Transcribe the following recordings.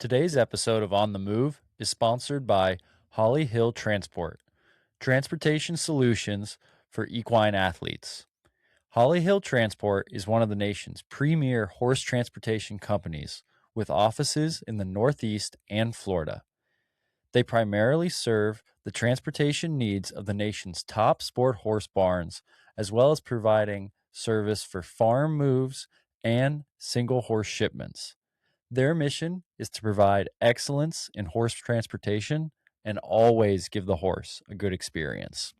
Today's episode of On the Move is sponsored by Holly Hill Transport, transportation solutions for equine athletes. Holly Hill Transport is one of the nation's premier horse transportation companies with offices in the Northeast and Florida. They primarily serve the transportation needs of the nation's top sport horse barns, as well as providing service for farm moves and single horse shipments. Their mission is to provide excellence in horse transportation and always give the horse a good experience.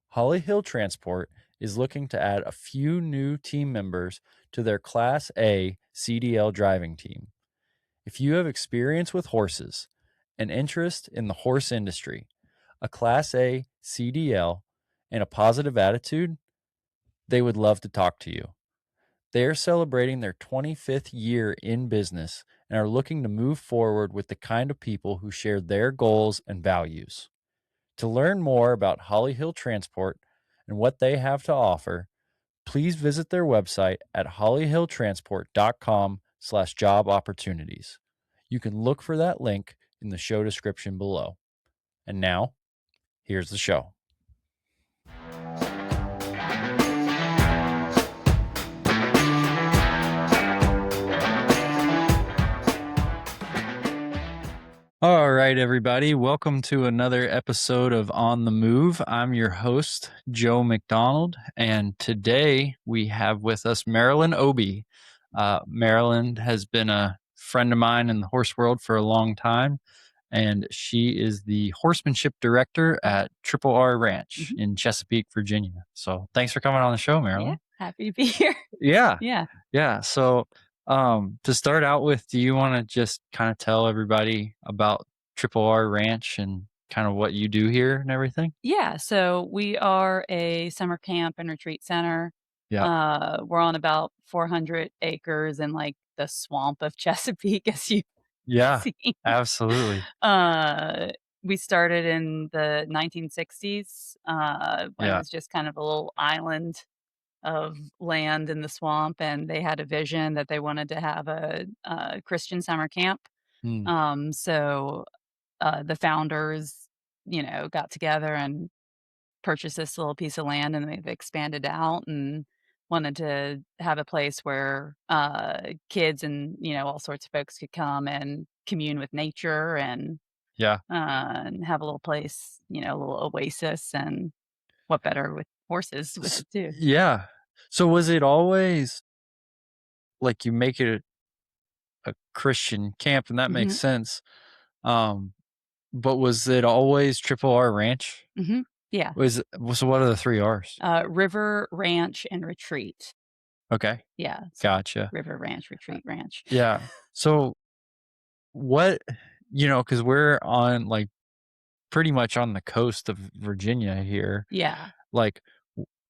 Holly Hill Transport is looking to add a few new team members to their Class A CDL driving team. If you have experience with horses, an interest in the horse industry, a Class A CDL, and a positive attitude, they would love to talk to you. They are celebrating their 25th year in business and are looking to move forward with the kind of people who share their goals and values. To learn more about Holly Hill Transport and what they have to offer, please visit their website at hollyhilltransport.com/job opportunities. You can look for that link in the show description below. And now, here's the show. All right, everybody. Welcome to another episode of On the Move. I'm your host, Joe McDonald, and today we have with us Marilyn Obie. Marilyn has been a friend of mine in the horse world for a long time, and she is the Horsemanship Director at Triple R Ranch in Chesapeake, Virginia. So thanks for coming on the show, Marilyn. Yeah, happy to be here. Yeah. Yeah. So to start out with, do you want to just kind of tell everybody about Triple R Ranch and kind of what you do here and everything? Yeah. So we are a summer camp and retreat center. Yeah. We're on about 400 acres in like the swamp of Chesapeake, as you Yeah, see. absolutely. We started in the 1960s when it Yeah. was just kind of a little island of land in the swamp, and they had a vision that they wanted to have a Christian summer camp. So the founders, got together and purchased this little piece of land, and they've expanded out and wanted to have a place where kids and all sorts of folks could come and commune with nature Yeah. and have a little place, a little oasis, and what better with horses with it too. Yeah. So was it always like you make it a Christian camp, and that makes Hmm. sense. But was it always Triple R Ranch? Hmm. Yeah. So what are the 3 R's? River, ranch, and retreat. Okay. Yeah. So Gotcha. river, ranch, retreat, ranch. Yeah. So what, because we're on like pretty much on the coast of Virginia here. Yeah. Like,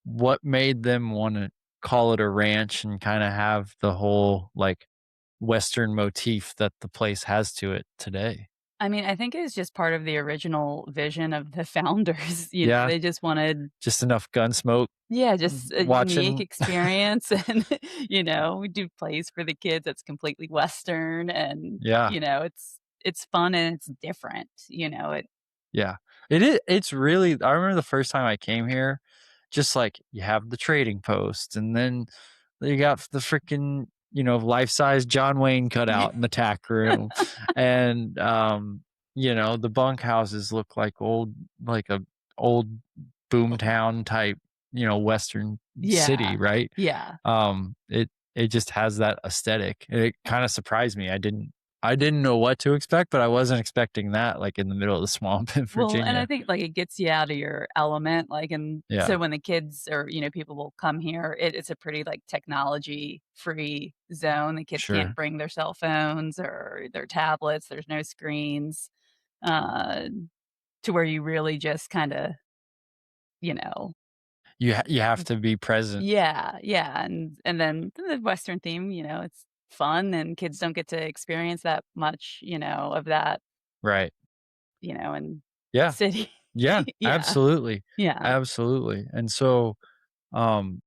what made them want to call it a ranch and kind of have the whole like Western motif that the place has to it today? I mean, I think it was just part of the original vision of the founders. Yeah. They just wanted, Just enough gun smoke just a unique watching. experience, and we do plays for the kids that's completely Western, and Yeah. it's fun and it's different. Yeah. It's really, I remember the first time I came here, just like you have the trading post, and then you got the freaking, life-size John Wayne cut out in the tack room. And the bunk houses look like a old boomtown type, Western city, right? Yeah. It just has that aesthetic. It kind of surprised me. I didn't know what to expect, but I wasn't expecting that, like, in the middle of the swamp in Well, and I Virginia. think, like, it gets you out of your element, like, and Yeah, so when the kids or, people will come here, it's a pretty, like, technology-free zone. The kids can't sure. bring their cell phones or their tablets. There's no screens, uh, to where you really just kinda, you know You have to be present. yeah, and then the Western theme, it's fun, and kids don't get to experience that much, of that, Right. in the Yeah. city. Yeah, Yeah, absolutely. yeah. Absolutely. And so, um,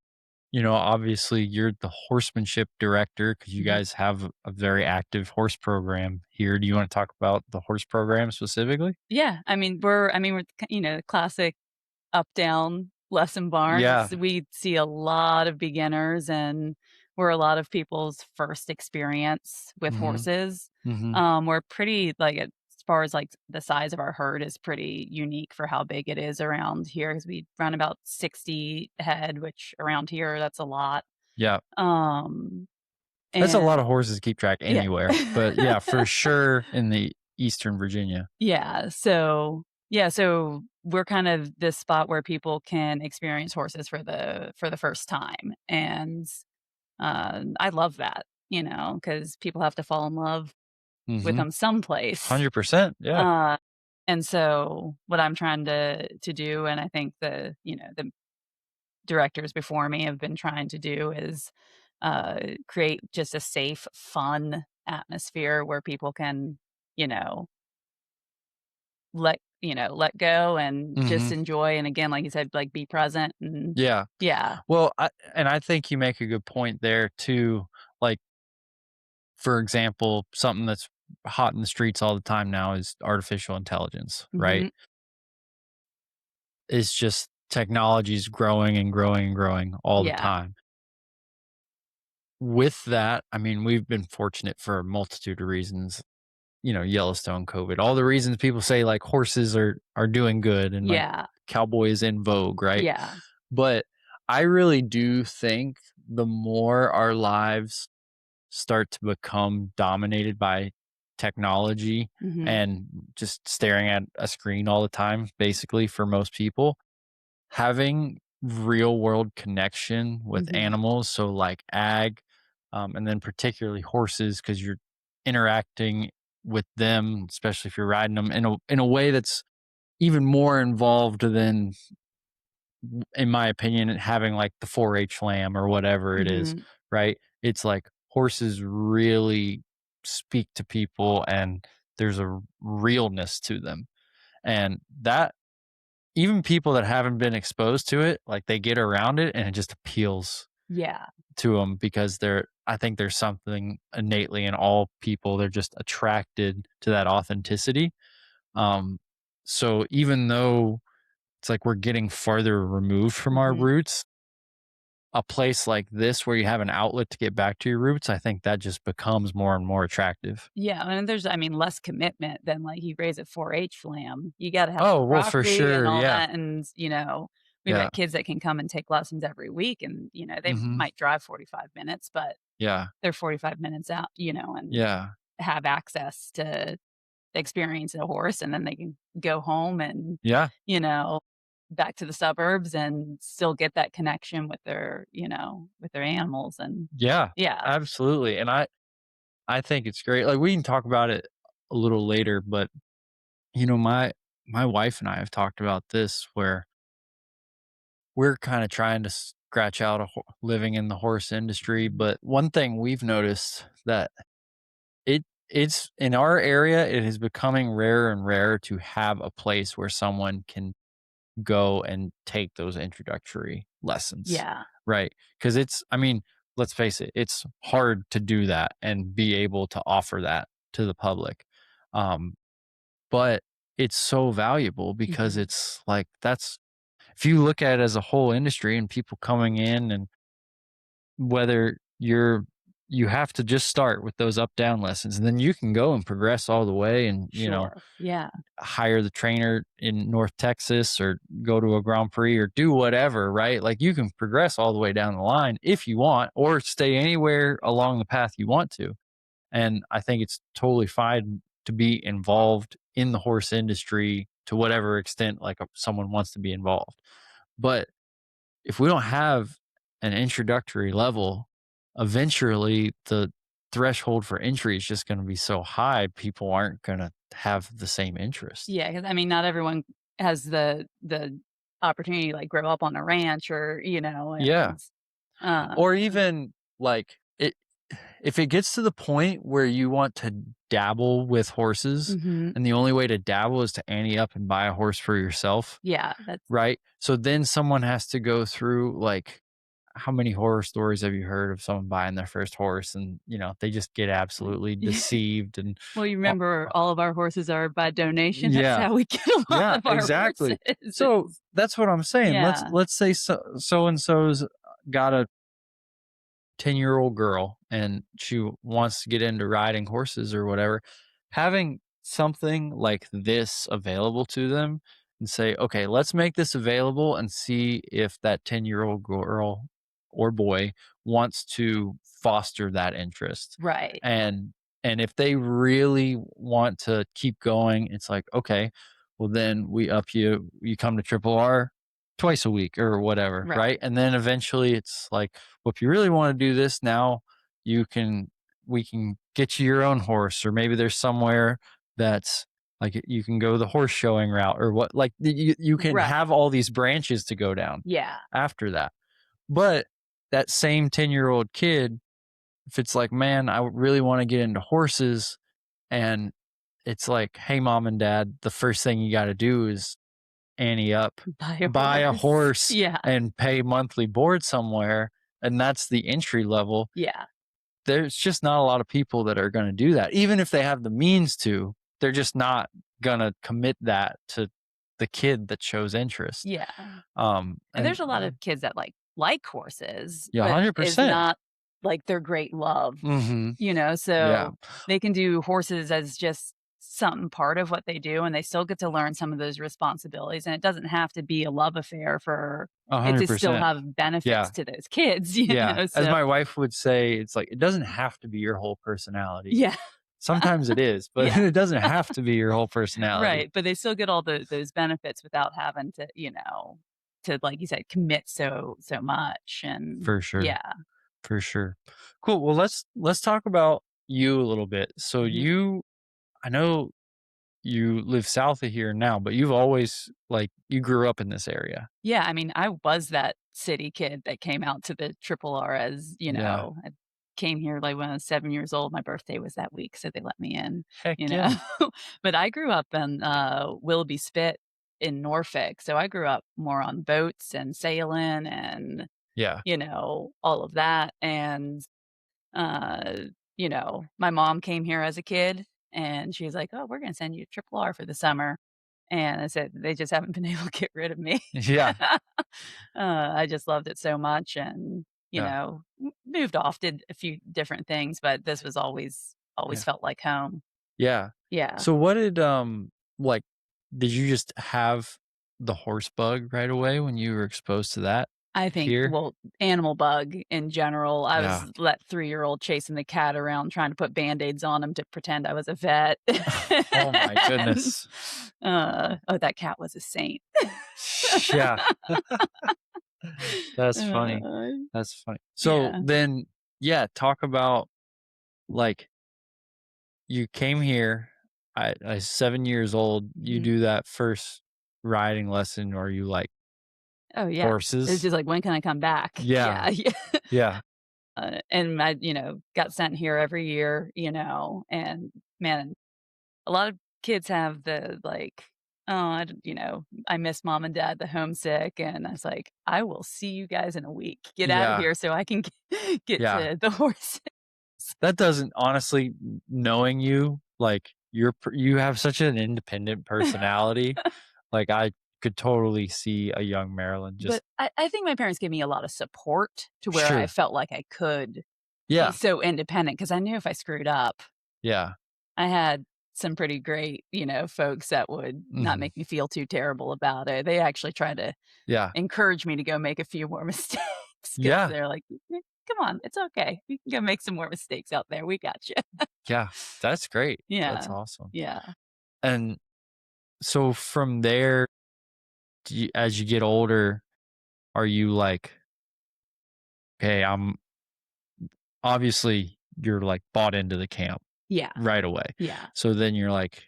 Obviously you're the horsemanship director because you Mhm. guys have a very active horse program here. Do you want to talk about the horse program specifically? Yeah, we're classic up down lesson Yeah. barns. We see a lot of beginners, and we're a lot of people's first experience with Mhm. horses. Mhm. We're pretty like as far as like the size of our herd is pretty unique for how big it is around here because we run about 60 head, which around here that's a lot. Yeah. Um, That's a lot and of horses to keep track yeah. anywhere. But yeah, for sure in the Eastern Virginia. So we're kind of this spot where people can experience horses for the first time, and, I love that, because people have to fall in love with Mhm. them someplace. 100%. Yeah. Uh, and so what I'm trying to do, and I think the directors before me have been trying to do is, create just a safe, fun atmosphere where people can, you know let go and just Mhm. enjoy, and again, like you said, like, be present and Yeah. yeah. Well, I think you make a good point there too. Like, for example, something that's hot in the streets all the time now is artificial intelligence, right? Mhm. It's just technology is growing and growing and growing all the Yeah. time. With that, I mean, we've been fortunate for a multitude of reasons, Yellowstone, COVID, all the reasons people say like horses are doing good and like Yeah. cowboy is in vogue, right? Yeah. But I really do think the more our lives start to become dominated by technology Mhm. and just staring at a screen all the time, basically, for most people, having real world connection with Mhm. animals, so like ag, and then particularly horses, because you're interacting with them, especially if you're riding them in a way that's even more involved than, in my opinion, having like the 4-H lamb or whatever it is, Mhm. right? It's like horses really speak to people and there's a realness to them. And that, even people that haven't been exposed to it, like they get around it and it just appeals Yeah. to them because I think there's something innately in all people. They're just attracted to that authenticity. Um, so even though it's like we're getting farther removed from our Mhm. roots, a place like this where you have an outlet to get back to your roots, I think that just becomes more and more attractive. Yeah, and there's less commitment than, like, you raise a 4-H lamb. You gotta have the Oh, well, for property and sure. all Yeah. that, and, we've Yeah. got kids that can come and take lessons every week, and, they Mhm. might drive 45 minutes, but Yeah. they're 45 minutes out, and Yeah. have access to experience a horse, and then they can go home and, Yeah. you know, back to the suburbs and still get that connection with their animals, and Yeah. yeah. Absolutely. And I think it's great. Like we can talk about it a little later, but my wife and I have talked about this where we're kind of trying to scratch out living in the horse industry, but one thing we've noticed that it's in our area, it is becoming rarer and rarer to have a place where someone can go and take those introductory lessons, Yeah. right? Because I mean, let's face it, it's hard to do that and be able to offer that to the public. Um, but it's so valuable because Mhm. it's like if you look at it as a whole industry and people coming in, and whether you have to just start with those up down lessons and then you can go and progress all the way and Sure. Yeah. hire the trainer in North Texas or go to a Grand Prix or do whatever, right? Like you can progress all the way down the line if you want, or stay anywhere along the path you want to. And I think it's totally fine to be involved in the horse industry to whatever extent like someone wants to be involved. But if we don't have an introductory level, eventually the threshold for entry is just going to be so high, people aren't going to have the same interest. Yeah, 'cause, not everyone has the opportunity to, like, grow up on a ranch or, Yeah. and, uh Or even like if it gets to the point where you want to dabble with horses Mhm. and the only way to dabble is to ante up and buy a horse for yourself, Yeah, that's right? So then someone has to go through like how many horror stories have you heard of someone buying their first horse and, they just get absolutely Yeah. deceived and Well, you uh, remember all of our horses are by donation. That's yeah, how we get a lot yeah, of our horses. exactly. So that's what I'm saying. Yeah. Let's say so and so's got a 10-year-old girl and she wants to get into riding horses or whatever, having something like this available to them and say, okay, let's make this available and see if that 10-year-old girl or boy wants to foster that interest. Right. And if they really want to keep going, it's like, okay, well then we up you come to Triple R twice a week or whatever, Right. right? And then eventually it's like, well, if you really want to do this now, you can we can get you your own horse, or maybe there's somewhere that's like you can go the horse showing route or what, like you can Right. have all these branches to go down Yeah. after that. But that same 10-year-old kid, if it's like, man, I really want to get into horses, and it's like, hey, mom and dad, the first thing you got to do is ante up, Buy a buy a horse. horse Yeah. and pay monthly board somewhere. And that's the entry level. Yeah. There's just not a lot of people that are going to do that. Even if they have the means to, they're just not going to commit that to the kid that shows interest. Yeah. And There's a lot of kids that like horses, yeah, but is 100%. not like their great love, Mm-hmm. Yeah. so they can do horses as just something part of what they do, and they still get to learn some of those responsibilities, and it doesn't have to be a love affair for it to still 100%. have benefits Yeah. to those kids, Yeah. As so my wife would say, it's like, it doesn't have to be your whole personality. yeah. Sometimes it is, but Yeah. it doesn't have to be your whole personality. Right, but they still get all those benefits without having to, to, like you said, commit so much, and For sure. yeah. For sure. Cool. Well, let's talk about you a little bit. So Mhm. I know you live south of here now, but you've always, like, you grew up in this area. Yeah, I mean, I was that city kid that came out to the Triple R as, Yeah. I came here, like, when I was 7 years old. My birthday was that week, so they let me in, Heck you know? yeah. But I grew up in, Willoughby Spit in Norfolk, so I grew up more on boats and sailing and, Yeah. all of that, and, uh, my mom came here as a kid, and she was like, "Oh, we're gonna send you to Triple R for the summer." And I said, "They just haven't been able to get rid of me." Yeah. I just loved it so much, and, Yeah. moved off, did a few different things, but this was always Yeah. felt like home. Yeah. Yeah. So what did like did you just have the horse bug right away when you were exposed to that I think, here? well, animal bug in general. I Yeah. was that 3-year-old chasing the cat around trying to put Band-Aids on him to pretend I was a vet. Oh my And, goodness. oh, that cat was a saint. Yeah. That's funny. Uh, That's funny. So yeah. then, yeah, talk about, like, you came here at 7 years old. You Mhm. do that first riding lesson, or you like Oh, yeah. It's horses? just like, "When can I come back?" Yeah. Yeah, yeah. Yeah. And I, got sent here every year, and man, a lot of kids have the, like, "Oh, I miss mom and dad, the homesick," and I was like, "I will see you guys in a week. Get out of Yeah. here so I can get Yeah. to the horse." That doesn't, honestly, knowing you, like, you have such an independent personality. Like, I could totally see a young Marilyn just But I think my parents gave me a lot of support to where I sure. felt like I could be Yeah. so independent because I knew if I screwed up, Yeah. I had some pretty great, folks that would not Mhm. make me feel too terrible about it. They actually tried to Yeah. encourage me to go make a few more mistakes because 'cause Yeah. they're like, Come on, it's okay. You can go make some more mistakes out there. We got you." Yeah. That's great. That's Yeah. awesome. Yeah. And so from there, as you get older, are you like, okay, I'm obviously you're like bought into the camp Yeah. right away. Yeah. So then you're like,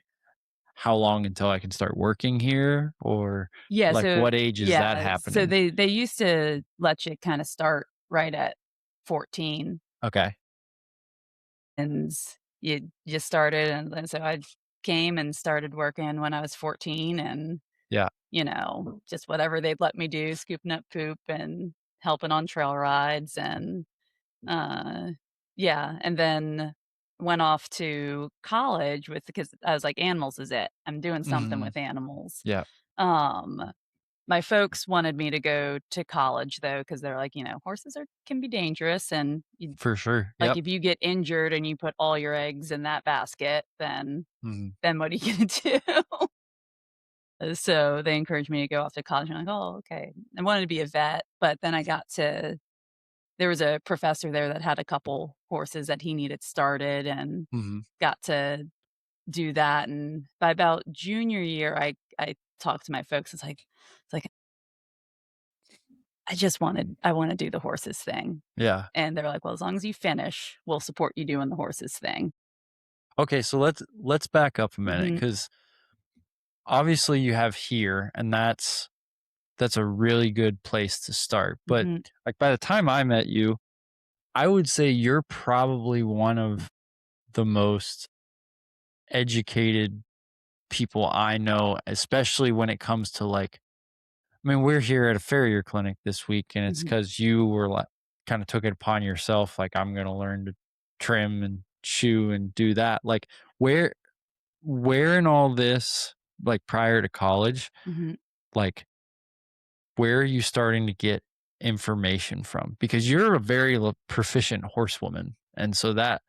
how long until I can start working here? Or Yeah, like, so what age is that so happening? they used to let you kinda start right at 14, Okay. and you just started, and so I came and started working when I was 14, and, Yeah. just whatever they'd let me do, scooping up poop and helping on trail rides and, yeah, and then went off to college with because I was like, "Animals is it. I'm doing something with animals." Yeah. Um, my folks wanted me to go to college though, because 'cause they're like, "Horses are can be dangerous, and you For sure. like, Yep. if you get injured and you put all your eggs in that basket, Mhm. then what are you gonna do?" So they encouraged me to go off to college. I'm like, "Oh, okay." I wanted to be a vet, but then I got to there was a professor there that had a couple horses that he needed started and Mhm. got to do that, and by about junior year, I talked to my folks. It's like, I wanna do the horses thing." Yeah. And they're like, "Well, as long as you finish, we'll support you doing the horses thing." Okay, so let's back up a minute Mhm, because obviously you have here, and that's a really good place to start. But mhm, like by the time I met you, I would say you're probably one of the most educated people I know, especially when it comes to like, I mean, we're here at a farrier clinic this week, and it's mhm, because you were like, kind of took it upon yourself, like, I'm going to learn to trim and shoe and do that. Like, where, where in all this, like prior to college, mhm. like, where are you starting to get information from? Because you're a very proficient horsewoman. And so that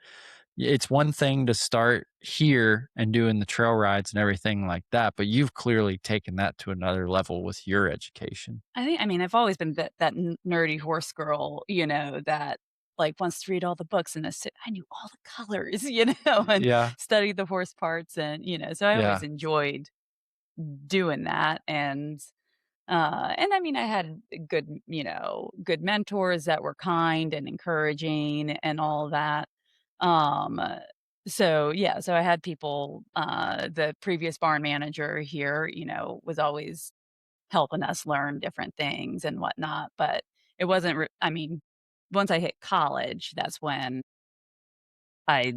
it's one thing to start here and doing the trail rides and everything like that, but you've clearly taken that to another level with your education. I mean, I've always been that nerdy horse girl, that, like, wants to read all the books and I knew all the colors, and Yeah. studied the horse parts so I always Yeah. enjoyed doing that, and I mean, I had good mentors that were kind and encouraging and all that. Um, so yeah, so I had people, the previous barn manager here, was always helping us learn different things and whatnot, but it wasn't I mean, once I hit college, that's when I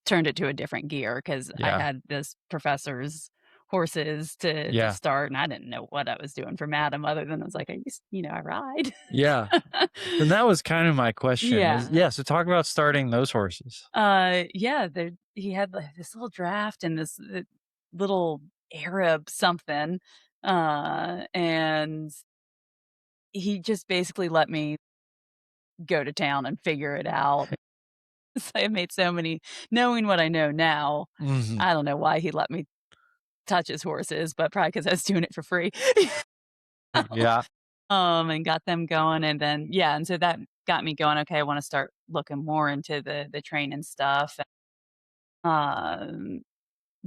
turned it to a different gear because I Yeah. had this professor's horses to Yeah. start, and I didn't know what I was doing for Madam other than I was like, I ride." Yeah. And that was kind of my question is, Yeah. yeah. So talk about starting those horses. Yeah, he had, like, this little draft and this, little Arab something, and he just basically let me go to town and figure it out. So I made so many knowing what I know now, Hmm. I don't know why he let me touch his horses, but probably because I was doing it for free. Yeah. And got them going, and then yeah, and so that got me going, "Okay, I wanna start looking more into the training stuff." Um,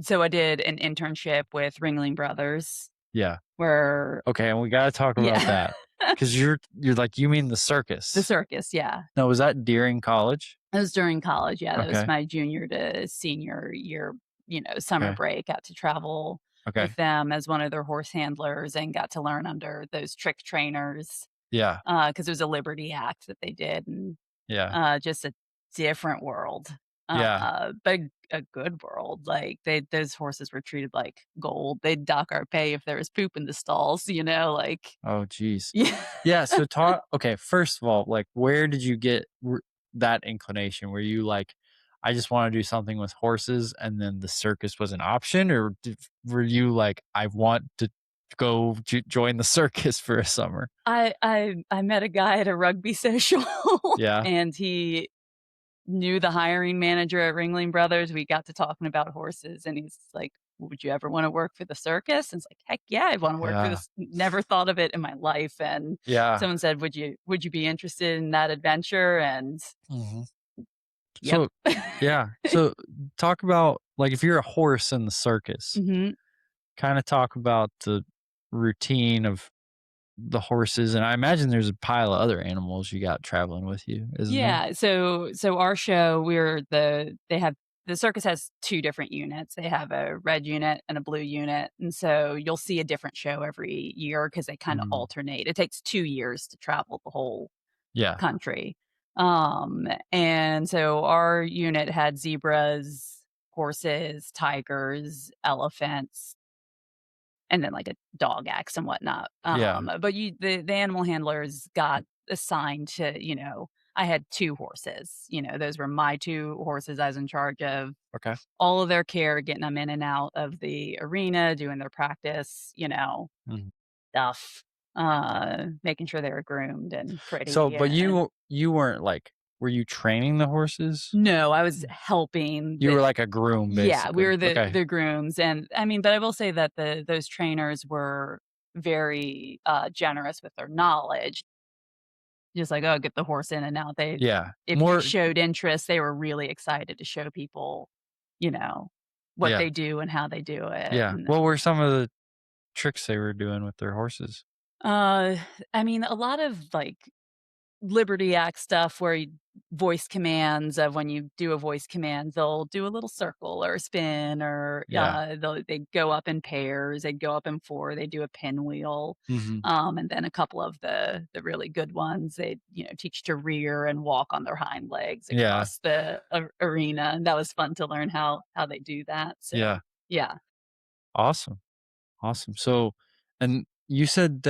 so I did an internship with Ringling Brothers Yeah. where Okay. And we got to talk about yeah. that because you're like, you mean the The circus? circus, yeah. No, was that during college? It was during college, yeah, that was Okay. my junior to senior year, summer Okay. break, got to travel Okay. with them as one of their horse handlers and got to learn under those trick trainers, Yeah. because it was a Liberty Act that they did, and, Yeah. just a different world, Yeah. but a good world, like, those horses were treated like gold. They'd dock our pay if there was poop in the stalls, like Oh, geez. yeah. Yeah. So talk. Okay. First of all, like, where did you get that inclination? Were you like, I just want to do something with horses, and then the circus was an option, or were you like, I want to go join the circus for a summer? I met a guy at a rugby social, Yeah. and he knew the hiring manager at Ringling Brothers. We got to talking about horses, and he's like, "Would you ever wanna work for the circus?" And it's like, "Heck yeah, I wanna work for Yeah. this." Never thought of it in my life, and Yeah. someone said, "Would you be interested in that adventure?" And Hmm. yep. So, yeah. So talk about like if you're a horse in the circus, Mhm. kind of talk about the routine of the horses, and I imagine there's a pile of other animals you got traveling with you, isn't there? Yeah, so our show, they have the circus has 2 different units. They have a red unit and a blue unit, and so you'll see a different show every year because they kinda Mm, alternate. It takes 2 years to travel the whole yeah. country. And so our unit had zebras, horses, tigers, elephants, and then like a dog X and whatnot. Yeah. But the animal handlers got assigned to, I had 2 horses, those were my 2 horses I was in charge of Okay. all of their care, getting them in and out of the arena, doing their practice, Mhm. stuff, making sure they were groomed and So, pretty but and you weren't like, were you training the horses? no, I was helping You were like a groom, yeah, we basically. were Okay. the grooms, and I mean, but I will say that those trainers were very, generous with their knowledge. Just like, "Oh, get the horse in and out." Yeah. If you More. showed interest, they were really excited to show people, you know, what Yeah. they do and how they do it, Yeah. and What were some of the tricks they were doing with their horses? uh, I mean, a lot of, like, Liberty Act stuff where you voice commands of when you do a voice command, they'll do a little circle or a spin or, Yeah. they go up in pairs, they go up in 4, they do a pinwheel, Mhm. and then a couple of the really good ones, they, teach to rear and walk on their hind legs Yeah. across the arena, and that was fun to learn how they do that, so, Yeah. yeah. Awesome. Awesome. So, and you said,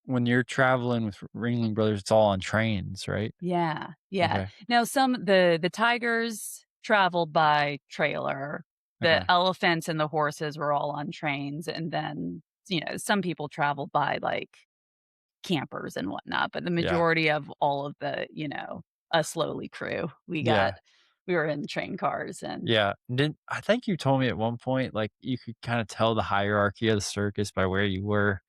when you're traveling with Ringling Brothers, it's all on trains, right? Yeah, yeah. Okay. Now some the tigers traveled by trailer, the Okay. elephants and the horses were all on trains, and then, some people traveled by, like, campers and whatnot, but the Yeah. majority of all of the, us lowly crew, Yeah. we were in train cars and Yeah. Did I think you told me at one point, like, you could kinda tell the hierarchy of the circus by where you were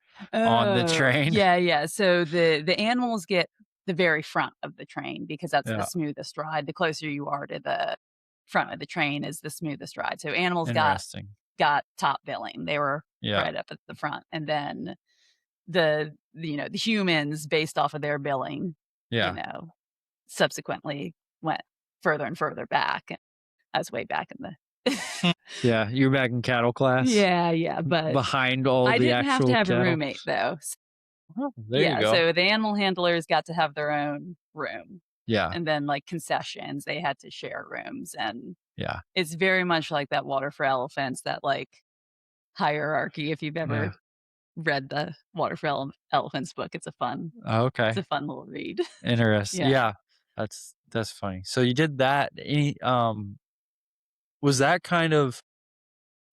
on the oh, train? yeah, yeah, so the animals get the very front of the train because that's the Yeah. smoothest ride. The closer you are to the front of the train is the smoothest ride. So animals Interesting. got top billing. They were Yeah. right up at the front, and then the humans based off of their billing, you Yeah. know, subsequently went further and further back. I was way back in the Yeah, you were back in cattle class? yeah, yeah, but Behind all I the didn't have to actual have a cattle? roommate though. Oh, there you Yeah, go. so the animal handlers got to have their own room, Yeah. and then, like, concessions, they had to share rooms, and Yeah. it's very much like that Water for Elephants, that, like, hierarchy, if you've Yeah. ever read the Water for Elephants book, Oh, it's okay. a fun little read. Yeah. Yeah. That's funny. So you did that. Was that kind of,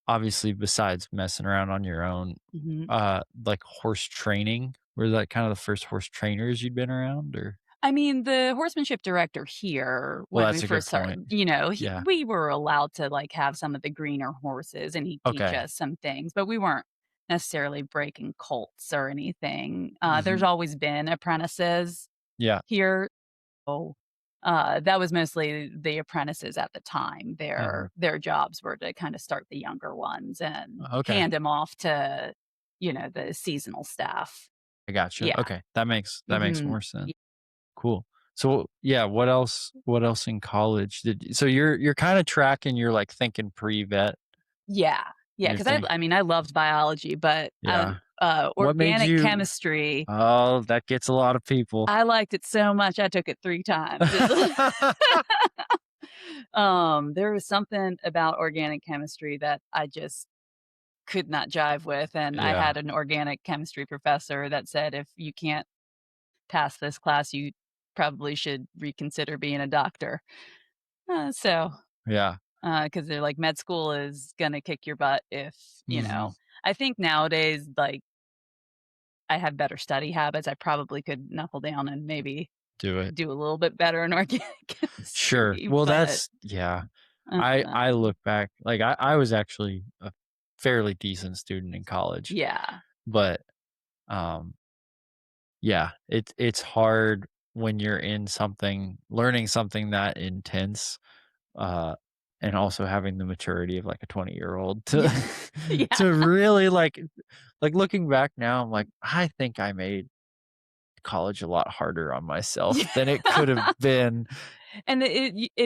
obviously, besides messing around on your own, Mhm. like horse training? Were that kind of the first horse trainers you'd been around, or? I mean, the Horsemanship Director here, Well, when we that's a good first point. started, Yeah. we were allowed to, like, have some of the greener horses, and he'd teach Okay. us some things, but we weren't necessarily breaking colts or anything. There's Mhm. always been apprentices Yeah. here. So, that was mostly the apprentices at the time. Mhm. Their jobs were to kinda start the younger ones and Okay. hand them off to, the seasonal staff. I gotcha. Yeah. Okay. That makes Mhm. more sense. Cool. So, yeah, what else in college so you're kinda tracking, you're, like, thinking pre-vet, Yeah. and Yeah, you're 'cause think I mean, I loved biology, but, yeah. What made organic you chemistry, Oh, that gets a lot of people. I liked it so much, I took it 3 times. There was something about organic chemistry that I just could not jive with, and I Yeah. had an organic chemistry professor that said, "If you can't pass this class, you probably should reconsider being a doctor." So Yeah. 'Cause they're like, med school is gonna kick your butt if, Mhm. I think nowadays, like, I have better study habits, I probably could knuckle down and maybe Do it. do a little bit better in organic Sure. chemistry, Well, but, that's yeah. I uh, I look back, like, I was actually a fairly decent student in college, yeah. but, um, yeah, it's hard when you're in something learning something that intense, uh, and also having the maturity of, like, a 20-year-old to Yeah. Yeah. to really, like, looking back now, I'm like, "I think I made college a lot harder on myself Yeah. than it could have been." And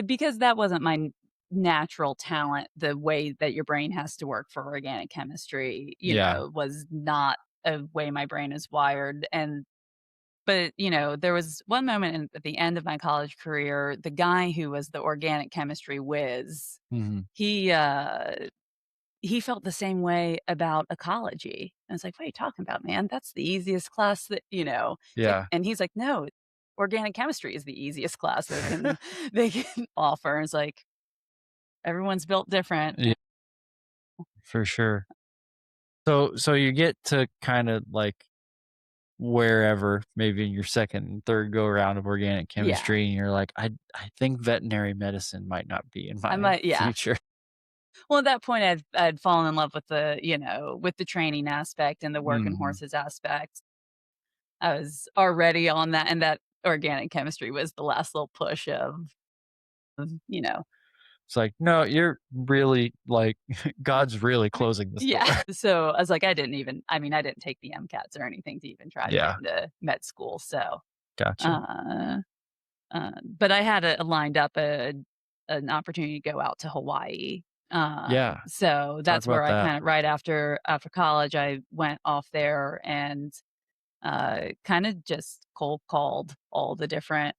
because that wasn't my natural talent, the way that your brain has to work for organic chemistry, Yeah. was not a way my brain is wired, and but, there was one moment at the end of my college career, the guy who was the organic chemistry whiz, Mhm. he, he felt the same way about ecology. I was like, "What are you talking about, man? That's the easiest class that" It's like Yeah. and he's like, "No, organic chemistry is the easiest class they can offer." It's like, everyone's built different. Yeah, for sure. So you get to kind of like wherever, maybe in your second and third go around of organic Yeah. chemistry, and you're like, I think veterinary medicine might not be in I my might yeah. future. Well, at that point, I'd fallen in love with with the training aspect and the working Mhm. horses aspect. I was already on that, and that organic chemistry was the last little push of. It's like, no, you're really like God's really closing this Yeah. door. So, I was like, I didn't take the MCATs or anything to even try to get Yeah, into med school, so, gotcha. uh, but I had lined up an opportunity to go out to Hawaii, Yeah, so talk that's where about I that. kinda right after college, I went off there and, kinda just cold called all the different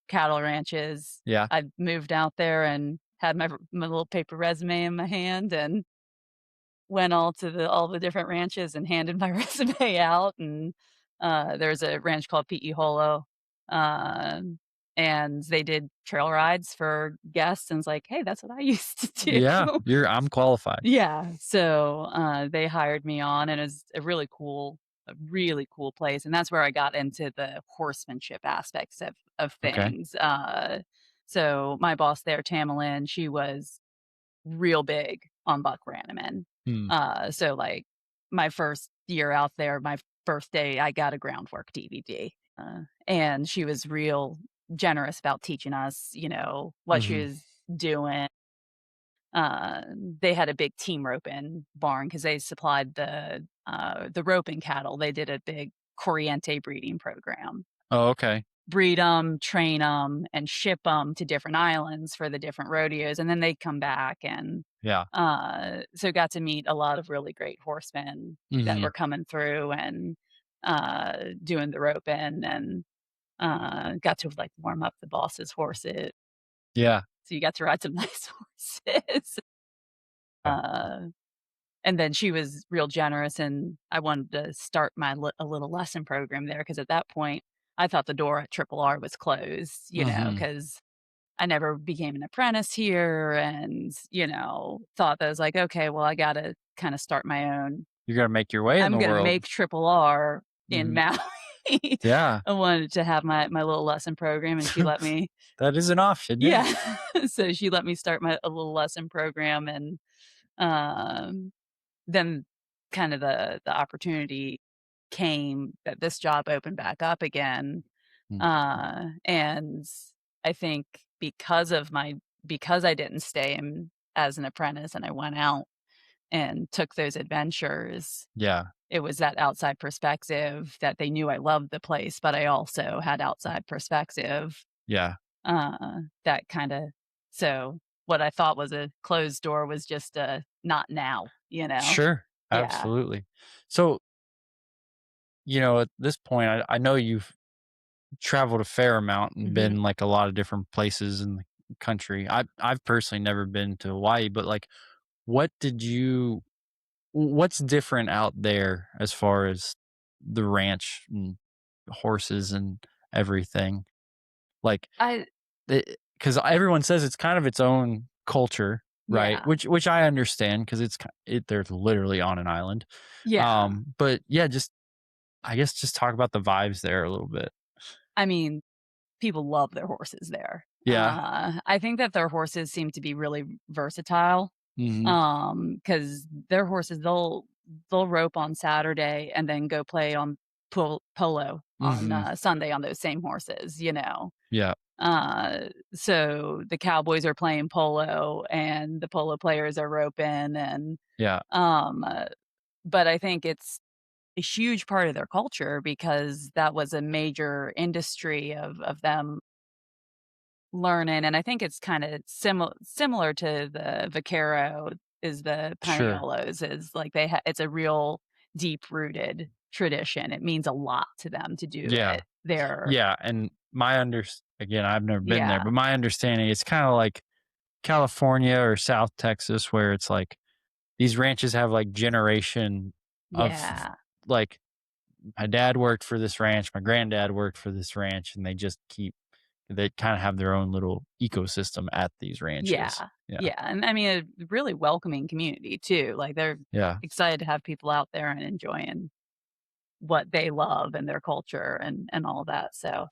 cattle ranches. Yeah, I moved out there and had my little paper resume in my hand and went all the different ranches and handed my resume out, and, there's a ranch called P.E. Holo, um, and they did trail rides for guests, and it's like, "Hey, that's what I used to yeah, do." I'm qualified. Yeah, so, they hired me on, and it's a really cool place, and that's where I got into the horsemanship aspects of Okay. things, so my boss there, Tamalin, she was real big on buck randomin. Hmm. So, like, my first year out there, my first day, I got a groundwork DVD, and she was real generous about teaching us, what she Mhm. was doing. They had a big team roping barn because they supplied the roping cattle. They did a big Corriente breeding program. Oh, okay. Breed them, train them, and ship them to different islands for the different rodeos, and then they'd come back and, Yeah. so got to meet a lot of really great horsemen that Mhm. were coming through and, doing the roping and, got to, like, warm up the boss's horses. Yeah. So you got to ride some nice horses. Yeah. Uh, and then she was real generous, and I wanted to start a little lesson program there because at that point, I thought the door at Triple R was closed, Mhm. because I never became an apprentice here and, thought that I was like, "Okay, well, I gotta kinda start my own. You're gonna make your way in I'm the gonna world. make Triple R in Mhm. Maui." Yeah. I wanted to have my little lesson program, and she let me. That is an option, yeah. Yeah. So she let me start a little lesson program, and, um, then kind of the opportunity came that this job opened back up again, Mm. and I think because I didn't stay in as an apprentice and I went out and took those adventures, Yeah. it was that outside perspective that they knew I loved the place, but I also had outside perspective, Yeah. that kinda so what I thought was a closed door was just a not now, you know? Sure. Yeah. Absolutely. So, at this point, I know you've traveled a fair amount and Mhm. been, like, a lot of different places in the country. I've personally never been to Hawaii, but, like, what did you what's different out there as far as the ranch and horses and everything? Like, I because everyone says it's kind of its own culture, right? Yeah. Which I understand because they're literally on an island. Yeah. But yeah, just I guess just talk about the vibes there a little bit. I mean, people love their horses there. Yeah. I think that their horses seem to be really versatile, Mhm. because their horses, they'll rope on Saturday and then go play on polo on, Mhm. Sunday on those same horses, you know? Yeah. So the Cowboys are playing polo and the polo players are roping and, Yeah. um, uh, but I think it's a huge part of their culture because that was a major industry of them learning, and I think it's kinda similar to the vaquero is the Sure. Paneolos is like it's a real deep-rooted tradition. It means a lot to them to do Yeah. it. They're Yeah, and again, I've never been there, Yeah. but my understanding is kinda like California or South Texas where it's like these ranches have like generation of Yeah. like my dad worked for this ranch, my granddad worked for this ranch, and they kind of have their own little ecosystem at these ranches. Yeah. Yeah. Yeah, and I mean, a really welcoming community too, like, they're Yeah. excited to have people out there and enjoying what they love and their culture and all that, so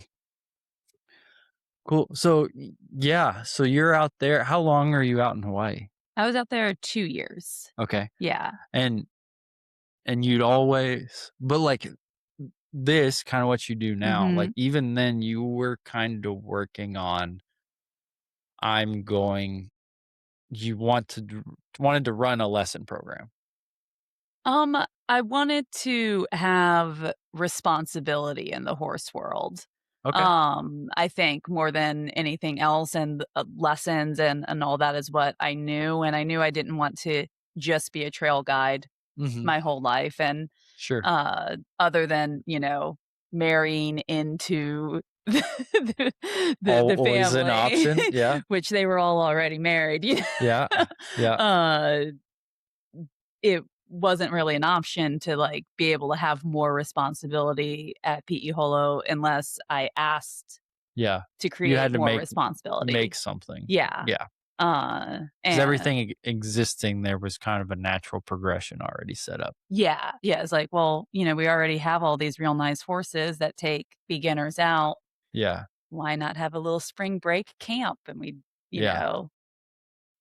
Cool. So yeah, so you're out there. How long are you out in Hawaii? I was out there 2 years. Okay. Yeah. And you'd always, but like this kind of what you do now, like Mhm. even then you were kind of working on I'm going you wanted to run a lesson program. I wanted to have responsibility in the horse world. Okay. I think more than anything else, and lessons and all that is what I knew, and I knew I didn't want to just be a trail guide Mhm. my whole life, and Sure. other than marrying into the Always an option. family, Yeah. which they were all already married. Yeah. Yeah. uh, it wasn't really an option to, like, be able to have more responsibility at P.E. Holo unless I asked Yeah. to You create had to more make responsibility. something. Yeah. Yeah. Because And everything existing there was kind of a natural progression already set up. yeah, yeah, it's like, well, we already have all these real nice horses that take beginners out. Yeah. Why not have a little spring break camp? And we, you Yeah. know,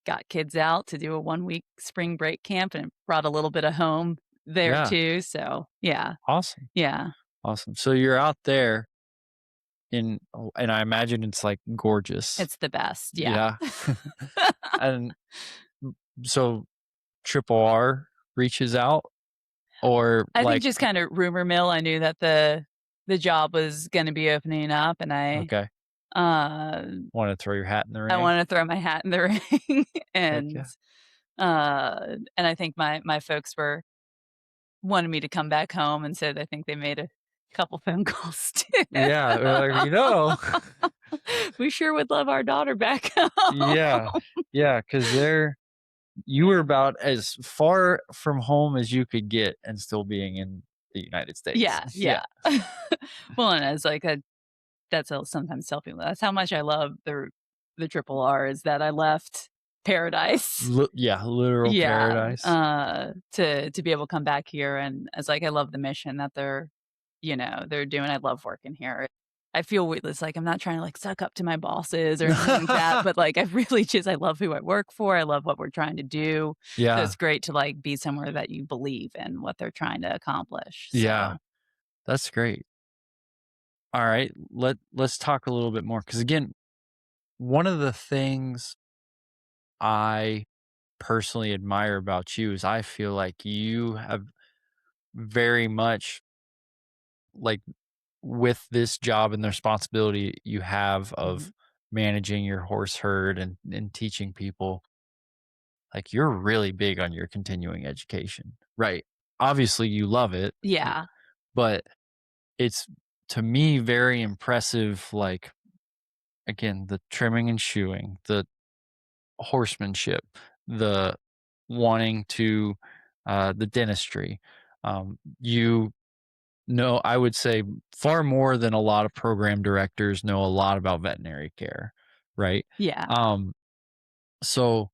got kids out to do a 1-week spring break camp and brought a little bit of home there Yeah. too. So, yeah. Awesome. Yeah. Awesome. So you're out there and I imagine it's like gorgeous. It's the best. Yeah. Yeah. And so Triple R reaches out or I think like just kind of rumor mill. I knew that the job was going to be opening up, and okay, uh want to throw your hat in the I ring? wanted to throw my hat in the ring, Heck and yeah. I think my folks were wanted me to come back home, and so I think they made a couple phone calls too. Yeah, like, We sure would love our daughter back home. yeah, yeah, because you were about as far from home as you could get and still being in the United States. Yeah, Yeah. yeah. Well, and it's like that's how sometimes tell people that's how much I love the triple R is that I left paradise. Yeah, literal Yeah, paradise. to be able to come back here, and it's like I love the mission that they're doing. I love working here. I feel it's like I'm not trying to like suck up to my bosses or anything like that, but like I really just I love who I work for. I love what we're trying to do. So Yeah, it's great to like be somewhere that you believe in what they're trying to accomplish. yeah, So that's great. All right, let's talk a little bit more because again, one of the things I personally admire about you is I feel like you have very much like with this job and the responsibility you have mhm. of managing your horse herd and teaching people, like you're really big on your continuing education, right? Obviously, you love it, Yeah, but it's to me very impressive. Like, again, the trimming and shoeing, the horsemanship, the wanting to, the dentistry. You know, I would say far more than a lot of program directors know a lot about veterinary care, right? yeah, Um, so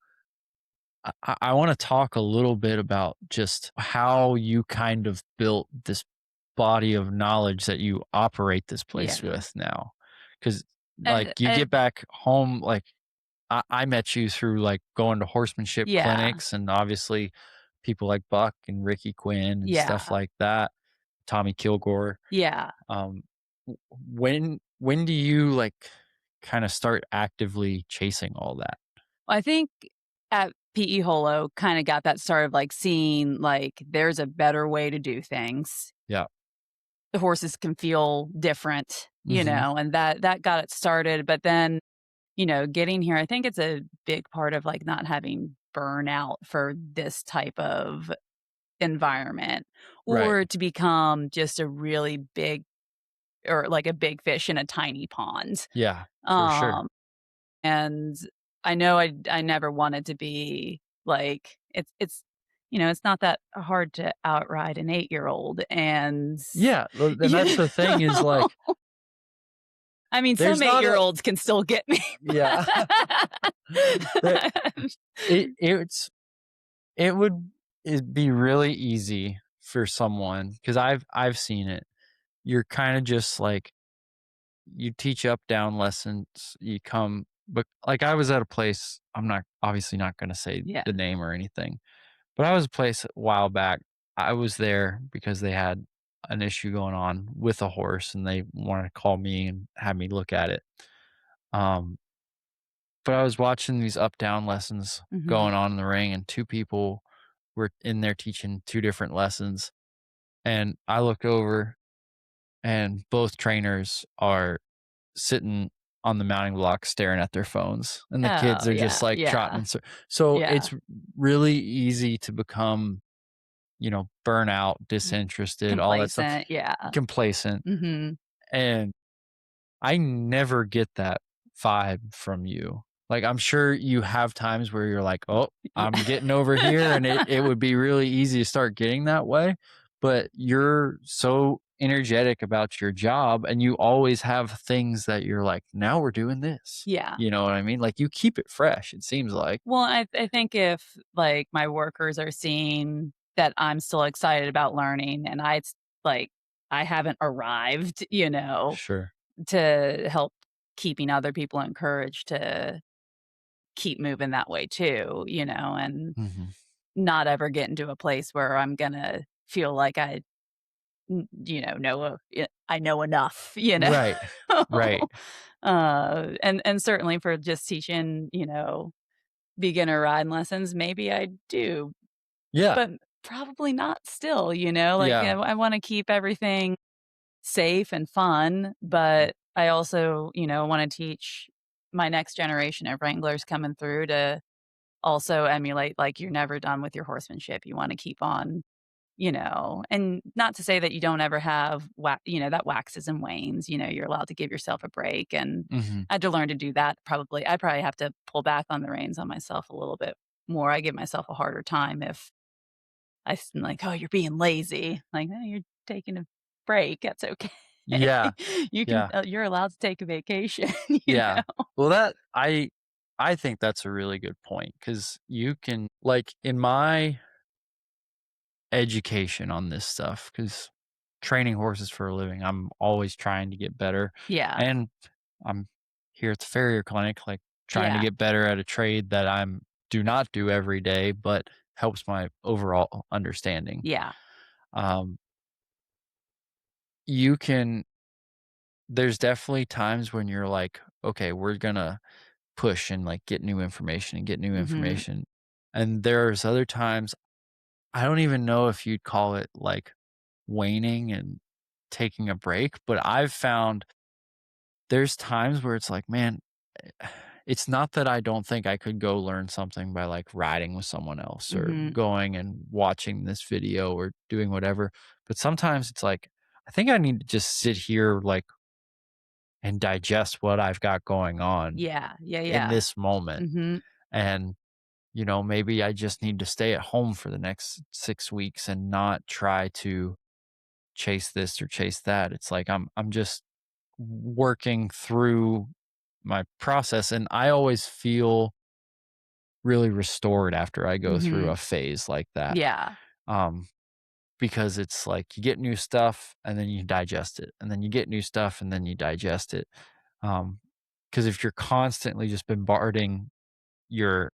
I want to talk a little bit about just how you kind of built this body of knowledge that you operate this place yeah. with now. Because, like, And you get back home, like, I met you through like going to horsemanship yeah, clinics and obviously people like Buck and Ricky Quinn and yeah, stuff like that, Tommy Kilgore. yeah. Um, when do you like kind of start actively chasing all that? I think at PE Holo kinda got that start of, like, seeing, like, there's a better way to do things. Yeah. The horses can feel different, Hmm. and that got it started, but then, getting here, I think it's a big part of, like, not having burnout for this type of environment Right. or to become just a really big or, like, a big fish in a tiny pond. Yeah, for sure. Um And I know I never wanted to be like it's it's not that hard to outride an 8-year-old, and Yeah, and you that's the thing is, know? like, I mean, some there's not a 8-year-olds can still get me. yeah. That it's it would it'd be really easy for someone because I've seen it. You're kinda just, like you teach up down lessons, you come but, like, I was at a place I'm not obviously not gonna say Yeah. the name or anything, but I was a place a while back. I was there because they had an issue going on with a horse, and they wanted to call me and have me look at it. Um, but I was watching these up down lessons Mhm. going on in the ring, and 2 people were in there teaching 2 different lessons, and I look over, and both trainers are sitting on the mounting block staring at their phones, and the kids Oh, are just, yeah, like, trotting yeah, and so yeah. it's really easy to become, burnout, disinterested, all that stuff, Complacent, yeah. complacent, Mhm. and I never get that vibe from you. Like, I'm sure you have times where you're like, "Oh, Yeah. I'm getting over here," and it would be really easy to start getting that way, but you're so energetic about your job, and you always have things that you're like, "Now we're doing this." Yeah. You know what I mean? Like, you keep it fresh, it seems like. Well, I think if, like, my workers are seeing that I'm still excited about learning and like, I haven't arrived, Sure. to help keeping other people encouraged to keep moving that way too, and Mhm. not ever get into a place where I'm gonna feel like I know enough, Right. Right. and certainly for just teaching, beginner riding lessons, maybe I do, Yeah. but probably not still, like, Yeah. I wanna keep everything safe and fun, but I also, wanna teach my next generation of wranglers coming through to also emulate, like, you're never done with your horsemanship. You wanna keep on, and not to say that you don't ever have that waxes and wanes, you're allowed to give yourself a break, and Mhm. I had to learn to do that probably. I probably have to pull back on the reins on myself a little bit more. I give myself a harder time if I'm like, "Oh, you're being lazy." Like, "No, you're taking a break. That's okay. Yeah. Yeah. You're allowed to take a vacation," Yeah. Well, I think that's a really good point because you can like, in my education on this stuff, because training horses for a living, I'm always trying to get better, Yeah. and I'm here at the farrier clinic, like, trying to Yeah. get better at a trade that I'm do not do every day, but helps my overall understanding. Yeah. Um, you can there's definitely times when you're like, "Okay, we're gonna push and, like, get new information and get new Mhm. information." And there's other times, I don't even know if you'd call it, like, waning and taking a break, but I've found there's times where it's like, man, it's not that I don't think I could go learn something by, like, riding with someone else or Mhm. going and watching this video or doing whatever, but sometimes it's like, I think I need to just sit here, like, and digest what I've got going on Yeah. Yeah, in yeah. this moment, Mhm. and maybe I just need to stay at home for the next 6 weeks and not try to chase this or chase that. It's like I'm just working through my process, and I always feel really restored after I go through Mhm. a phase like that. Yeah. Um, because it's like you get new stuff and then you digest it, and then you get new stuff and then you digest it. Because if you're constantly just bombarding your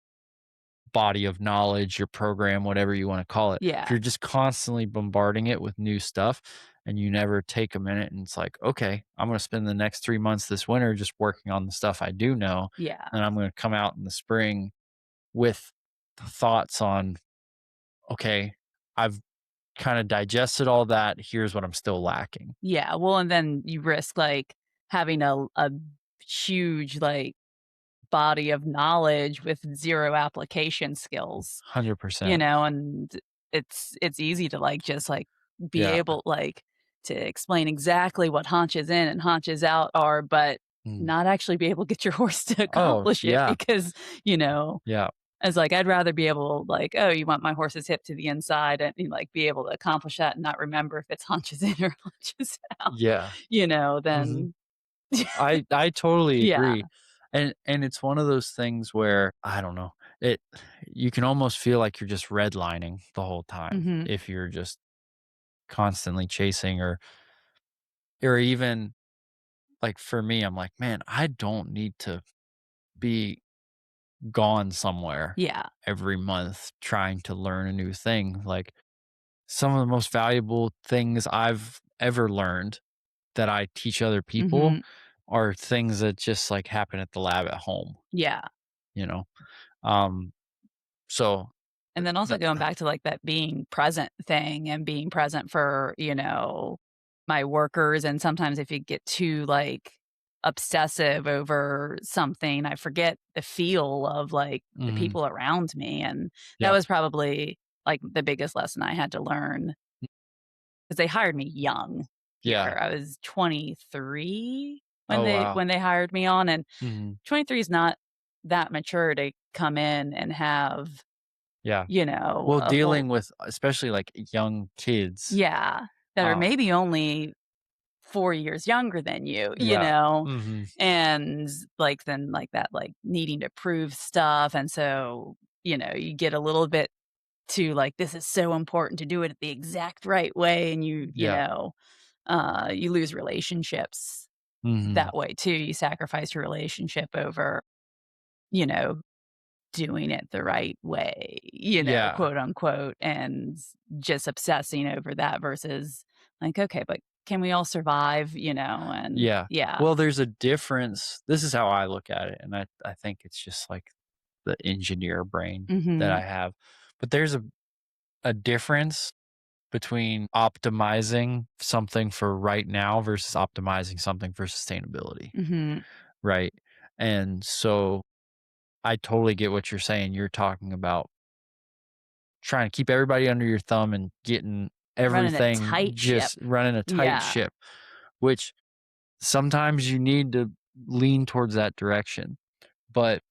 body of knowledge, your program, whatever you wanna call it. If Yeah. you're just constantly bombarding it with new stuff and you never take a minute and it's like, "Okay, I'm gonna spend the next 3 months this winter just working on the stuff I do know, Yeah. and I'm gonna come out in the spring with thoughts on, okay, I've kinda digested all that, here's what I'm still lacking." Yeah. Well, and then you risk, like, having a huge, like, body of knowledge with 0 application skills, 100%. and it's easy to, like, just, like, be Yeah. able, like, to explain exactly what haunches in and haunches out are, but Mm. not actually be able to get your horse to Oh, accomplish it yeah. because, you know Yeah. was like, I'd rather be able like, "Oh, you want my horse's hip to the inside," and, like, be able to accomplish that and not remember if it's hunches in or hunches out, Yeah. Mhm. than I totally Yeah. agree. And it's one of those things where, I don't know, it you can almost feel like you're just redlining the whole time Mhm. if you're just constantly chasing or even like for me, I'm like, "Man, I don't need to be gone somewhere Yeah. every month trying to learn a new thing." Like some of the most valuable things I've ever learned that I teach other people Mhm. are things that just like happen at the lab at home, Yeah. you know? Um, so And then also that, going back to, like, that being present thing and being present for, my workers, and sometimes if you get too, like, obsessive over something, I forget the feel of, like, the mhm, people around me, and that yeah, was probably, like, the biggest lesson I had to learn because they hired me young yeah. here. I was 23 when Oh, they wow. when they hired me on, and Mhm, 23 is not that mature to come in and have, yeah. Well, a whole dealing with especially like young kids, Yeah, that are um, maybe only 4 years younger than you, yeah, mhm, and, like, then, like, that, like, needing to prove stuff, and so, you get a little bit too, like, "This is so important to do it the exact right way," and yeah, you lose relationships mhm, that way too. You sacrifice your relationship over, you know, doing it the right way, yeah, quote unquote, and just obsessing over that versus like, okay, but can we all survive, and yeah. yeah. Well, there's a difference. This is how I look at it, and I think it's just like the engineer brain that I Mhm. have. But there's a difference between optimizing something for right now versus optimizing something for sustainability, Mhm. right? And so I totally get what you're saying. You're talking about trying to keep everybody under your thumb and getting Running a everything tight ship. just running a tight Yeah. ship, which sometimes you need to lean towards that direction. But